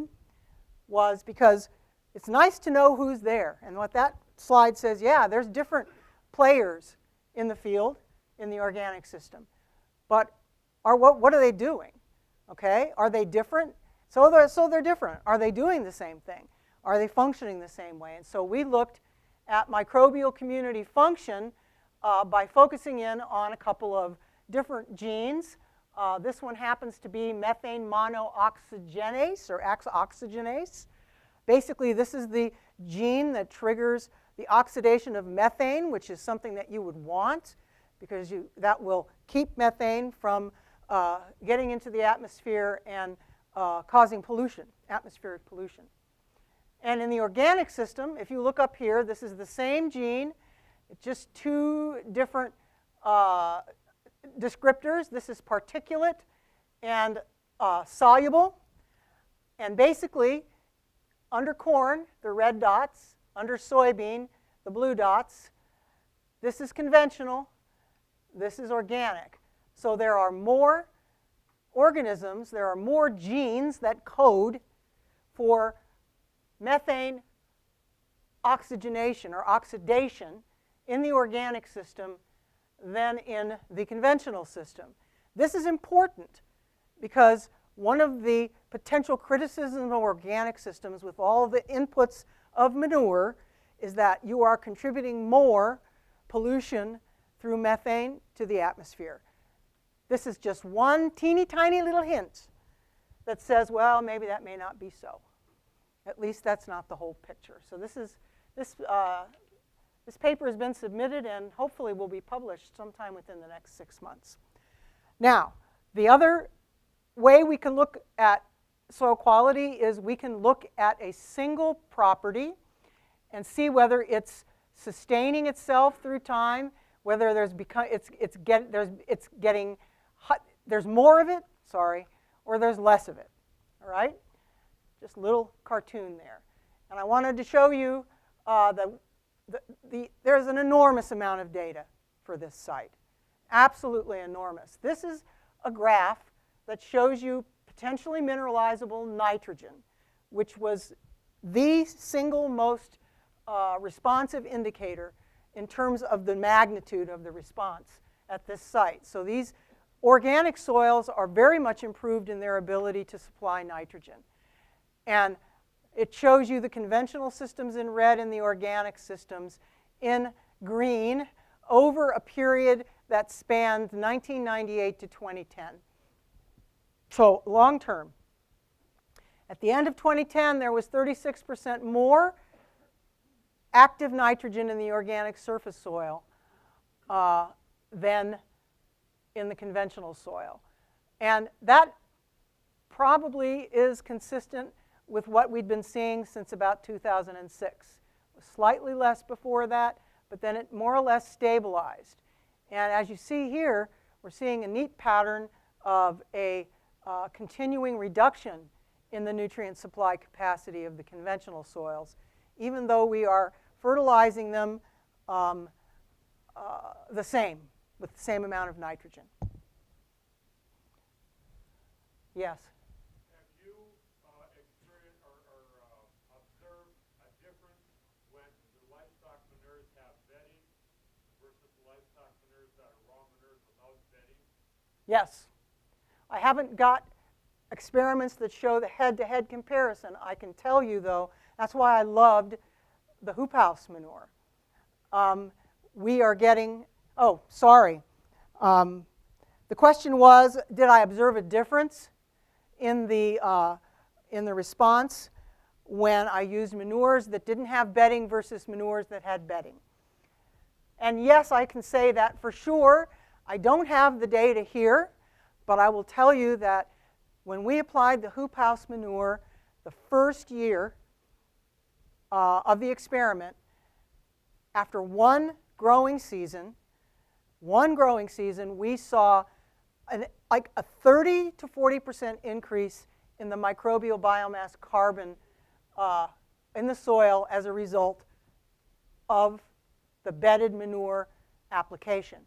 [SPEAKER 1] was, because it's nice to know who's there, and what that slide says, yeah, there's different players in the field, in the organic system. But what are they doing? Okay, are they different? So they're different. Are they doing the same thing? Are they functioning the same way? And so we looked at microbial community function by focusing in on a couple of different genes. This one happens to be methane monooxygenase, or oxygenase. Basically, this is the gene that triggers the oxidation of methane, which is something that you would want, because that will keep methane from getting into the atmosphere and causing pollution, atmospheric pollution. And in the organic system, if you look up here, this is the same gene, just two different descriptors. This is particulate and soluble. And basically, under corn, the red dots, under soybean, the blue dots. This is conventional. This is organic. So there are more organisms, there are more genes that code for methane oxygenation or oxidation in the organic system than in the conventional system. This is important because one of the potential criticisms of organic systems with all the inputs of manure is that you are contributing more pollution through methane to the atmosphere. This is just one teeny tiny little hint that says, well, maybe that may not be so. At least that's not the whole picture. So this paper has been submitted and hopefully will be published sometime within the next 6 months. Now, the other way we can look at soil quality is we can look at a single property and see whether it's sustaining itself through time, whether there's getting hot, there's more of it, or there's less of it. All right, just a little cartoon there, and I wanted to show you there's an enormous amount of data for this site, absolutely enormous. This is a graph that shows you potentially mineralizable nitrogen, which was the single most responsive indicator in terms of the magnitude of the response at this site. So these organic soils are very much improved in their ability to supply nitrogen. And it shows you the conventional systems in red and the organic systems in green over a period that spanned 1998 to 2010. So long term. At the end of 2010, there was 36% more active nitrogen in the organic surface soil than in the conventional soil. And that probably is consistent with what we'd been seeing since about 2006. It was slightly less before that, but then it more or less stabilized. And as you see here, we're seeing a neat pattern of a continuing reduction in the nutrient supply capacity of the conventional soils, even though we are fertilizing them the same, with the same amount of nitrogen. Yes?
[SPEAKER 2] Have you experienced or observed a difference when the livestock manures have bedding versus the livestock manures that are raw manures without bedding?
[SPEAKER 1] Yes. I haven't got experiments that show the head-to-head comparison. I can tell you, though, that's why I loved the hoop house manure. We are getting, oh, sorry. The question was, did I observe a difference in the response when I used manures that didn't have bedding versus manures that had bedding? And yes, I can say that for sure. I don't have the data here, but I will tell you that when we applied the hoop house manure the first year of the experiment, after one growing season, we saw like a 30 to 40% increase in the microbial biomass carbon in the soil as a result of the bedded manure application.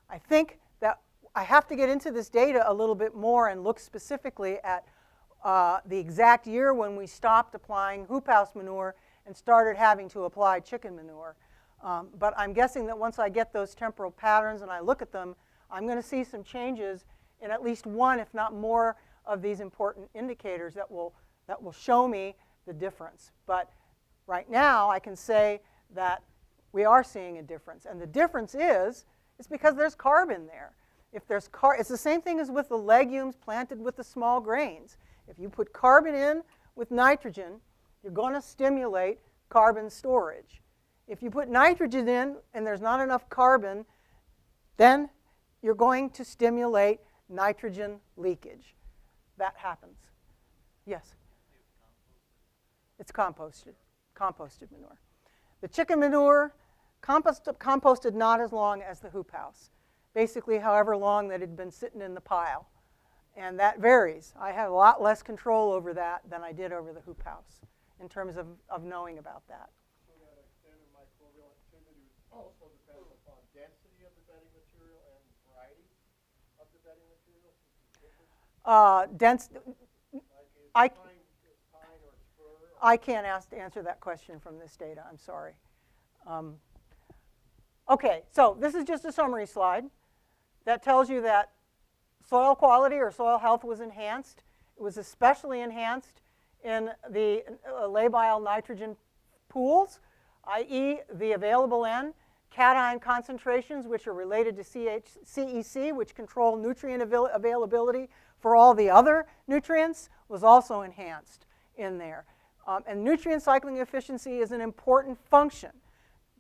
[SPEAKER 1] I think that I have to get into this data a little bit more and look specifically at the exact year when we stopped applying hoop house manure and started having to apply chicken manure. But I'm guessing that once I get those temporal patterns and I look at them, I'm going to see some changes in at least one, if not more, of these important indicators that will show me the difference. But right now, I can say that we are seeing a difference. And the difference is because there's carbon there. If there's it's the same thing as with the legumes planted with the small grains. If you put carbon in with nitrogen, you're going to stimulate carbon storage. If you put nitrogen in and there's not enough carbon, then you're going to stimulate nitrogen leakage. That happens. Yes? It's composted manure. The chicken manure, composted not as long as the hoop house. Basically, however long that it had been sitting in the pile. And that varies. I have a lot less control over that than I did over the hoop house in terms of knowing about that.
[SPEAKER 3] So that extent of microbial activity also depends upon density of the bedding material and variety of the bedding material?
[SPEAKER 1] I can't answer that question from this data. I'm sorry. Okay, so this is just a summary slide that tells you that soil quality or soil health was enhanced. It was especially enhanced in the labile nitrogen pools, i.e. the available N, cation concentrations, which are related to CEC, which control nutrient availability for all the other nutrients, was also enhanced in there. And nutrient cycling efficiency is an important function,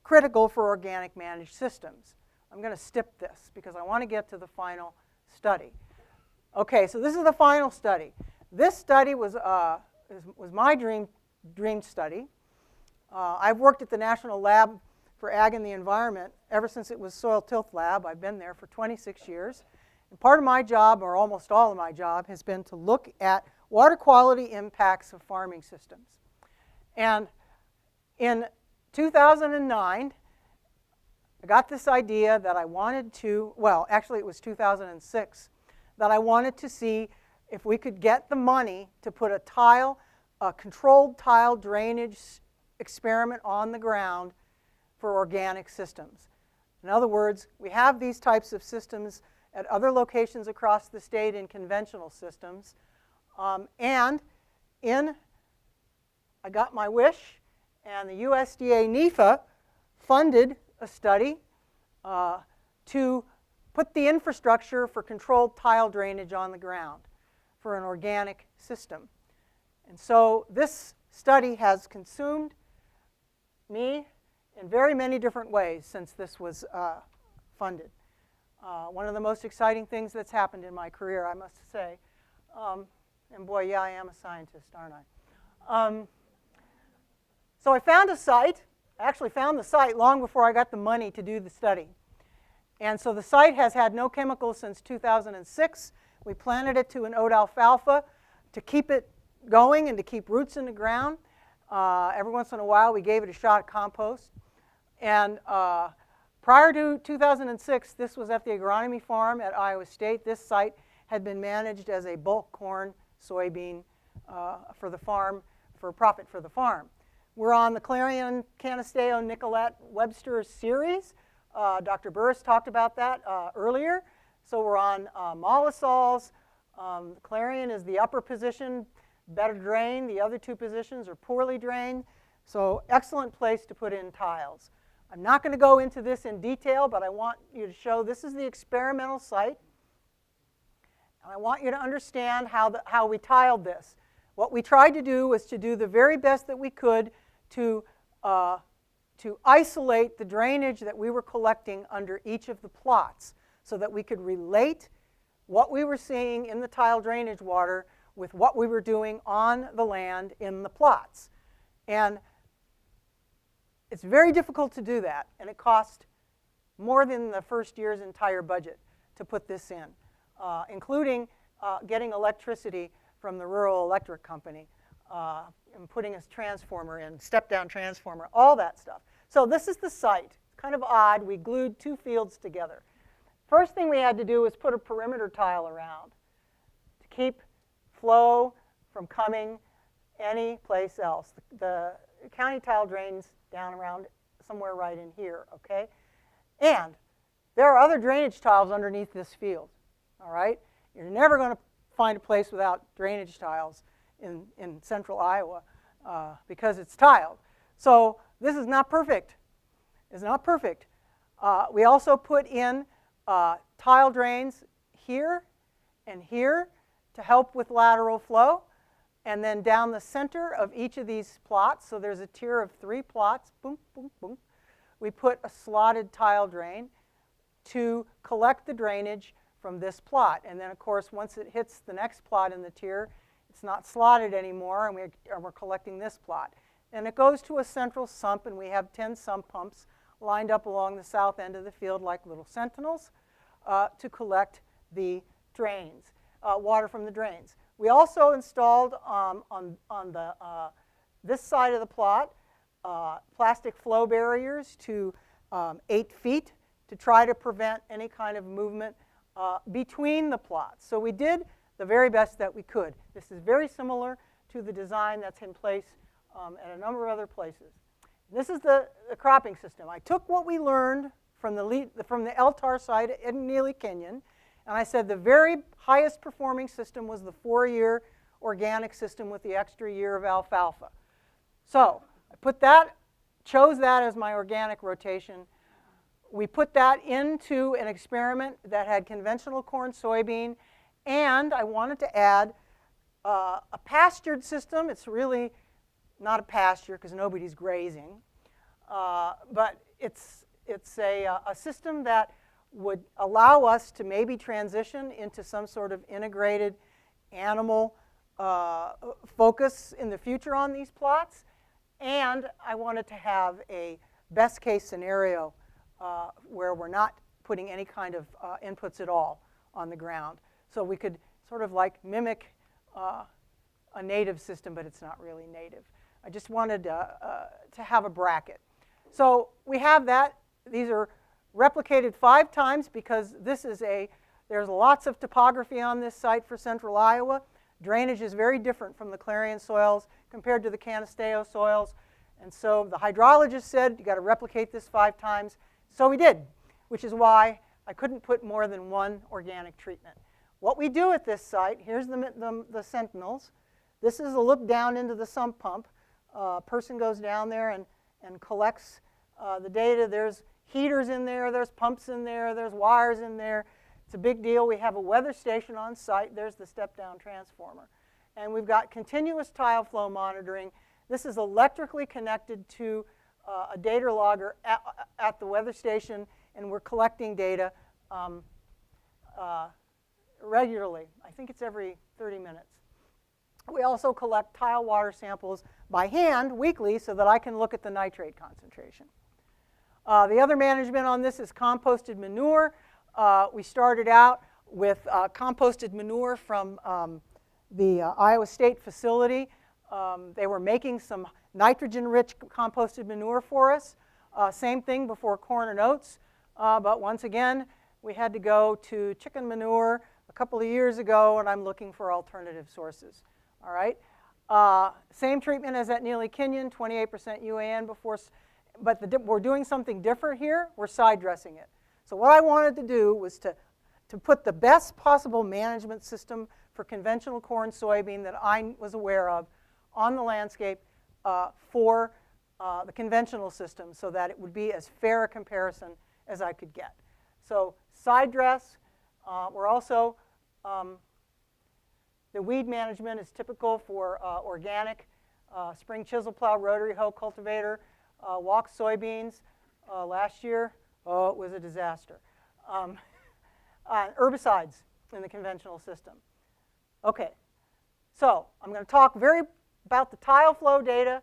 [SPEAKER 1] critical for organic managed systems. I'm going to skip this because I want to get to the final study. Okay, so this is the final study. This study was my dream study. I've worked at the National Lab for Ag and the Environment ever since it was Soil Tilth Lab. I've been there for 26 years. And part of my job, or almost all of my job, has been to look at water quality impacts of farming systems. And in 2009, I got this idea that I wanted to, well, actually it was 2006, that I wanted to see if we could get the money to put a controlled tile drainage experiment on the ground for organic systems. In other words, we have these types of systems at other locations across the state in conventional systems. I got my wish, and the USDA NEFA funded a study to put the infrastructure for controlled tile drainage on the ground for an organic system. And so this study has consumed me in very many different ways since this was funded. One of the most exciting things that's happened in my career, I must say. And boy, yeah, I am a scientist, aren't I? So I found a site. I actually found the site long before I got the money to do the study. And so the site has had no chemicals since 2006. We planted it to an oat alfalfa to keep it going and to keep roots in the ground. Every once in a while, we gave it a shot of compost. And prior to 2006, this was at the agronomy farm at Iowa State. This site had been managed as a bulk corn, soybean for the farm, for profit for the farm. We're on the Clarion, Canisteo, Nicolette, Webster series. Dr. Burris talked about that earlier. So we're on mollisols. Clarion is the upper position, better drained. The other two positions are poorly drained. So excellent place to put in tiles. I'm not going to go into this in detail, but I want you to show this is the experimental site. And I want you to understand how we tiled this. What we tried to do was to do the very best that we could to isolate the drainage that we were collecting under each of the plots so that we could relate what we were seeing in the tile drainage water with what we were doing on the land in the plots. And it's very difficult to do that, and it cost more than the first year's entire budget to put this in, including getting electricity from the rural electric company and putting a transformer in, step-down transformer, all that stuff. So this is the site. It's kind of odd. We glued two fields together. First thing we had to do was put a perimeter tile around to keep flow from coming any place else. The county tile drains down around somewhere right in here, okay? And there are other drainage tiles underneath this field, all right? You're never going to find a place without drainage tiles in central Iowa because it's tiled. So this is not perfect. It's not perfect. We also put in tile drains here and here to help with lateral flow. And then down the center of each of these plots, so there's a tier of 3 plots, boom, boom, boom, we put a slotted tile drain to collect the drainage from this plot. And then, of course, once it hits the next plot in the tier, it's not slotted anymore, and we're collecting this plot. And it goes to a central sump, and we have 10 sump pumps lined up along the south end of the field like little sentinels to collect the drains, water from the drains. We also installed on this side of the plot plastic flow barriers to 8 feet to try to prevent any kind of movement between the plots. So we did the very best that we could. This is very similar to the design that's in place at a number of other places. This is the cropping system. I took what we learned from the LTAR site in Neely Canyon, and I said the very highest performing system was the 4-year organic system with the extra year of alfalfa. So I chose that as my organic rotation. We put that into an experiment that had conventional corn, soybean, and I wanted to add a pastured system. It's really not a pasture because nobody's grazing, but it's a system that would allow us to maybe transition into some sort of integrated animal focus in the future on these plots. And I wanted to have a best case scenario where we're not putting any kind of inputs at all on the ground. So we could sort of like mimic a native system, but it's not really native. I just wanted to have a bracket. So we have that. These are replicated 5 times because there's lots of topography on this site for central Iowa. Drainage is very different from the Clarion soils compared to the Canisteo soils. And so the hydrologist said, you got to replicate this 5 times. So we did, which is why I couldn't put more than 1 organic treatment. What we do at this site, here's the sentinels. This is a look down into the sump pump. A person goes down there and collects the data. There's heaters in there, there's pumps in there, there's wires in there. It's a big deal. We have a weather station on site. There's the step-down transformer. And we've got continuous tile flow monitoring. This is electrically connected to a data logger at the weather station, and we're collecting data regularly. I think it's every 30 minutes. We also collect tile water samples by hand weekly so that I can look at the nitrate concentration. The other management on this is composted manure. We started out with composted manure from the Iowa State facility. They were making some nitrogen-rich composted manure for us. Same thing before corn and oats. But once again, we had to go to chicken manure a couple of years ago, and I'm looking for alternative sources. All right. Same treatment as at Neely Canyon, 28% UAN before. But we're doing something different here. We're side dressing it. So what I wanted to do was to put the best possible management system for conventional corn, soybean that I was aware of on the landscape for the conventional system so that it would be as fair a comparison as I could get. So side dress. We're also, the weed management is typical for organic, spring chisel plow, rotary hoe cultivator, walk soybeans. Last year, it was a disaster. Herbicides in the conventional system. Okay, so I'm going to talk about the tile flow data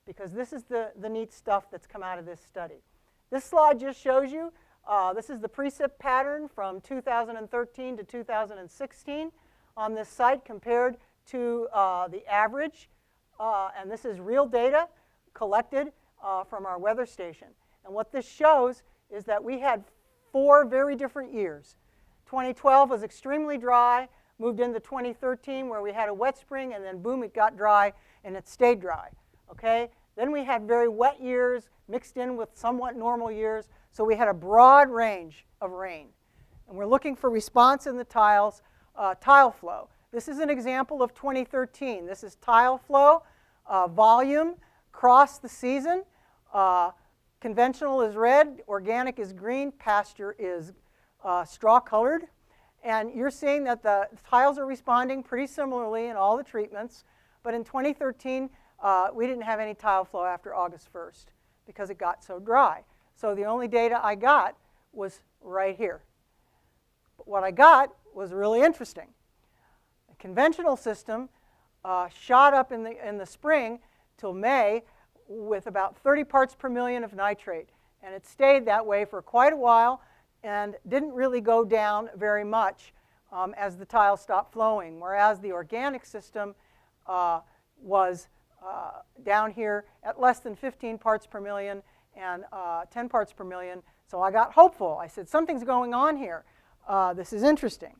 [SPEAKER 1] because this is the neat stuff that's come out of this study. This slide just shows you, this is the precip pattern from 2013 to 2016 on this site compared to the average. And this is real data collected from our weather station. And what this shows is that we had 4 very different years. 2012 was extremely dry. moved into 2013 where we had a wet spring, and then boom, it got dry, and it stayed dry, okay? Then we had very wet years mixed in with somewhat normal years, so we had a broad range of rain. And we're looking for response in the tiles, tile flow. This is an example of 2013. This is tile flow, volume, across the season. Conventional is red, organic is green, pasture is straw-colored. And you're seeing that the tiles are responding pretty similarly in all the treatments. But in 2013, we didn't have any tile flow after August 1st because it got so dry. So the only data I got was right here. But what I got was really interesting. The conventional system shot up in the spring till May with about 30 parts per million of nitrate. And it stayed that way for quite a while and didn't really go down very much as the tiles stopped flowing, whereas the organic system was down here at less than 15 parts per million and 10 parts per million. So I got hopeful. I said, something's going on here. This is interesting.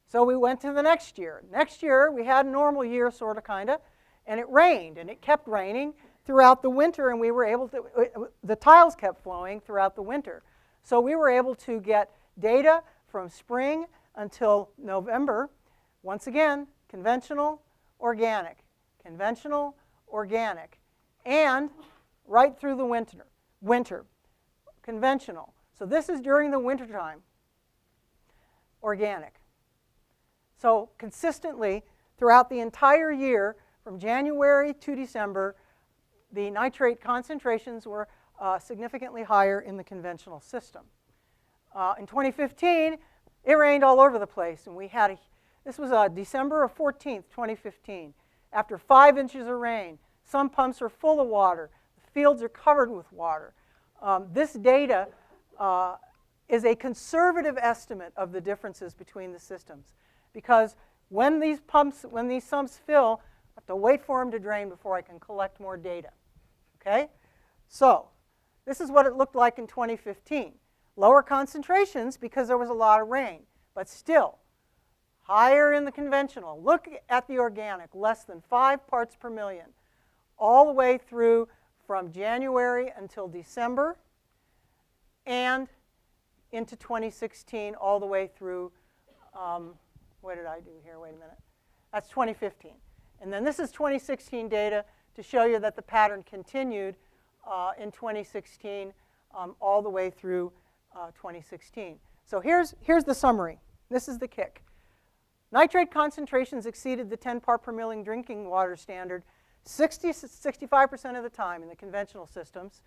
[SPEAKER 1] So we went to the next year. Next year, we had a normal year, sort of, kind of, and it rained, and it kept raining throughout the winter, and we were able to, the tiles kept flowing throughout the winter. So we were able to get data from spring until November. Once again, conventional, organic, conventional, organic, and right through the winter, conventional. So this is during the winter time, organic. So consistently throughout the entire year, from January to December, the nitrate concentrations were significantly higher in the conventional system. In 2015, it rained all over the place, and we had this was December of 14th, 2015. After 5 inches of rain, some pumps are full of water. The fields are covered with water. This data is a conservative estimate of the differences between the systems, because when these sumps fill, I have to wait for them to drain before I can collect more data. Okay? So this is what it looked like in 2015. Lower concentrations because there was a lot of rain, but still higher in the conventional. Look at the organic, less than 5 parts per million, all the way through from January until December, and into 2016, all the way through, what did I do here? Wait a minute. That's 2015. And then this is 2016 data to show you that the pattern continued in 2016 all the way through 2016. So here's the summary. This is the kick. Nitrate concentrations exceeded the 10 part per million drinking water standard 65% of the time in the conventional systems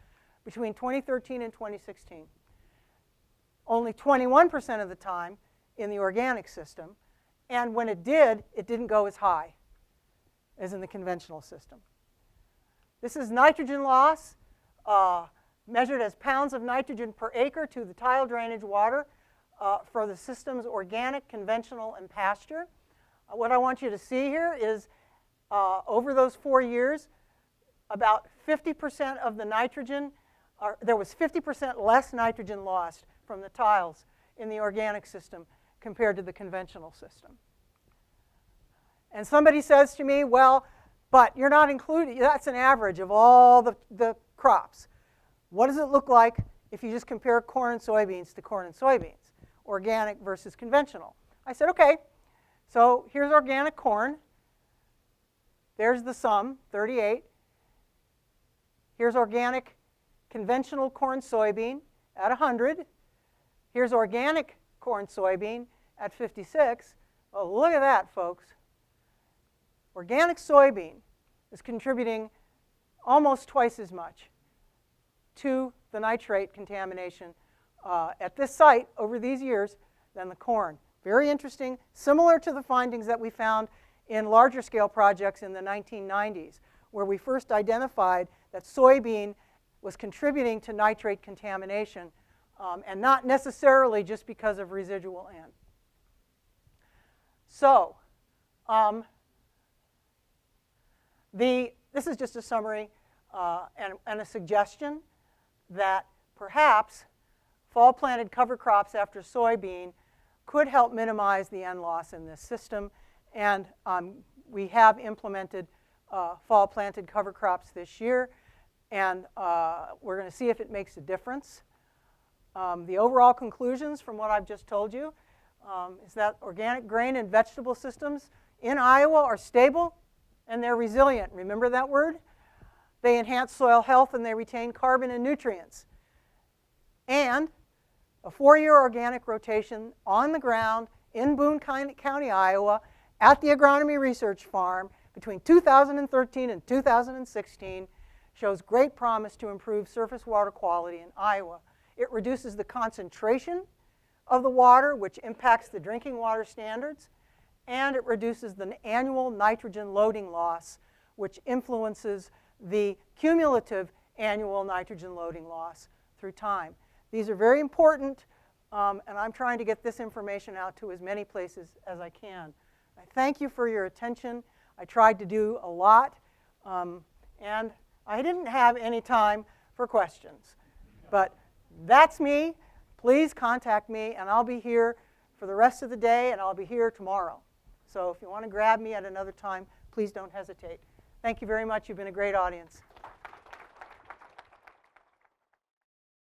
[SPEAKER 1] between 2013 and 2016. Only 21% of the time in the organic system. And when it didn't go as high as in the conventional system. This is nitrogen loss measured as pounds of nitrogen per acre to the tile drainage water for the system's organic, conventional, and pasture. What I want you to see here is over those 4 years, about 50% of the nitrogen, there was 50% less nitrogen lost from the tiles in the organic system compared to the conventional system. And somebody says to me, well, but you're not including, that's an average of all the crops. What does it look like if you just compare corn and soybeans to corn and soybeans, organic versus conventional? I said, okay, so here's organic corn. There's the sum, 38. Here's organic conventional corn soybean at 100. Here's organic corn soybean at 56. Oh, look at that, folks. Organic soybean is contributing almost twice as much to the nitrate contamination at this site over these years than the corn. Very interesting, similar to the findings that we found in larger scale projects in the 1990s, where we first identified that soybean was contributing to nitrate contamination and not necessarily just because of residual N. So this is just a summary and a suggestion that perhaps fall planted cover crops after soybean could help minimize the N loss in this system. And we have implemented fall planted cover crops this year, and we're going to see if it makes a difference. The overall conclusions from what I've just told you is that organic grain and vegetable systems in Iowa are stable and they're resilient. Remember that word? They enhance soil health and they retain carbon and nutrients. And a 4-year organic rotation on the ground in Boone County, Iowa, at the Agronomy Research Farm between 2013 and 2016 shows great promise to improve surface water quality in Iowa. It reduces the concentration of the water, which impacts the drinking water standards, and it reduces the annual nitrogen loading loss, which influences the cumulative annual nitrogen loading loss through time. These are very important, and I'm trying to get this information out to as many places as I can. I thank you for your attention. I tried to do a lot, and I didn't have any time for questions. But that's me. Please contact me, and I'll be here for the rest of the day, and I'll be here tomorrow. So if you want to grab me at another time, please don't hesitate. Thank you very much. You've been a great audience.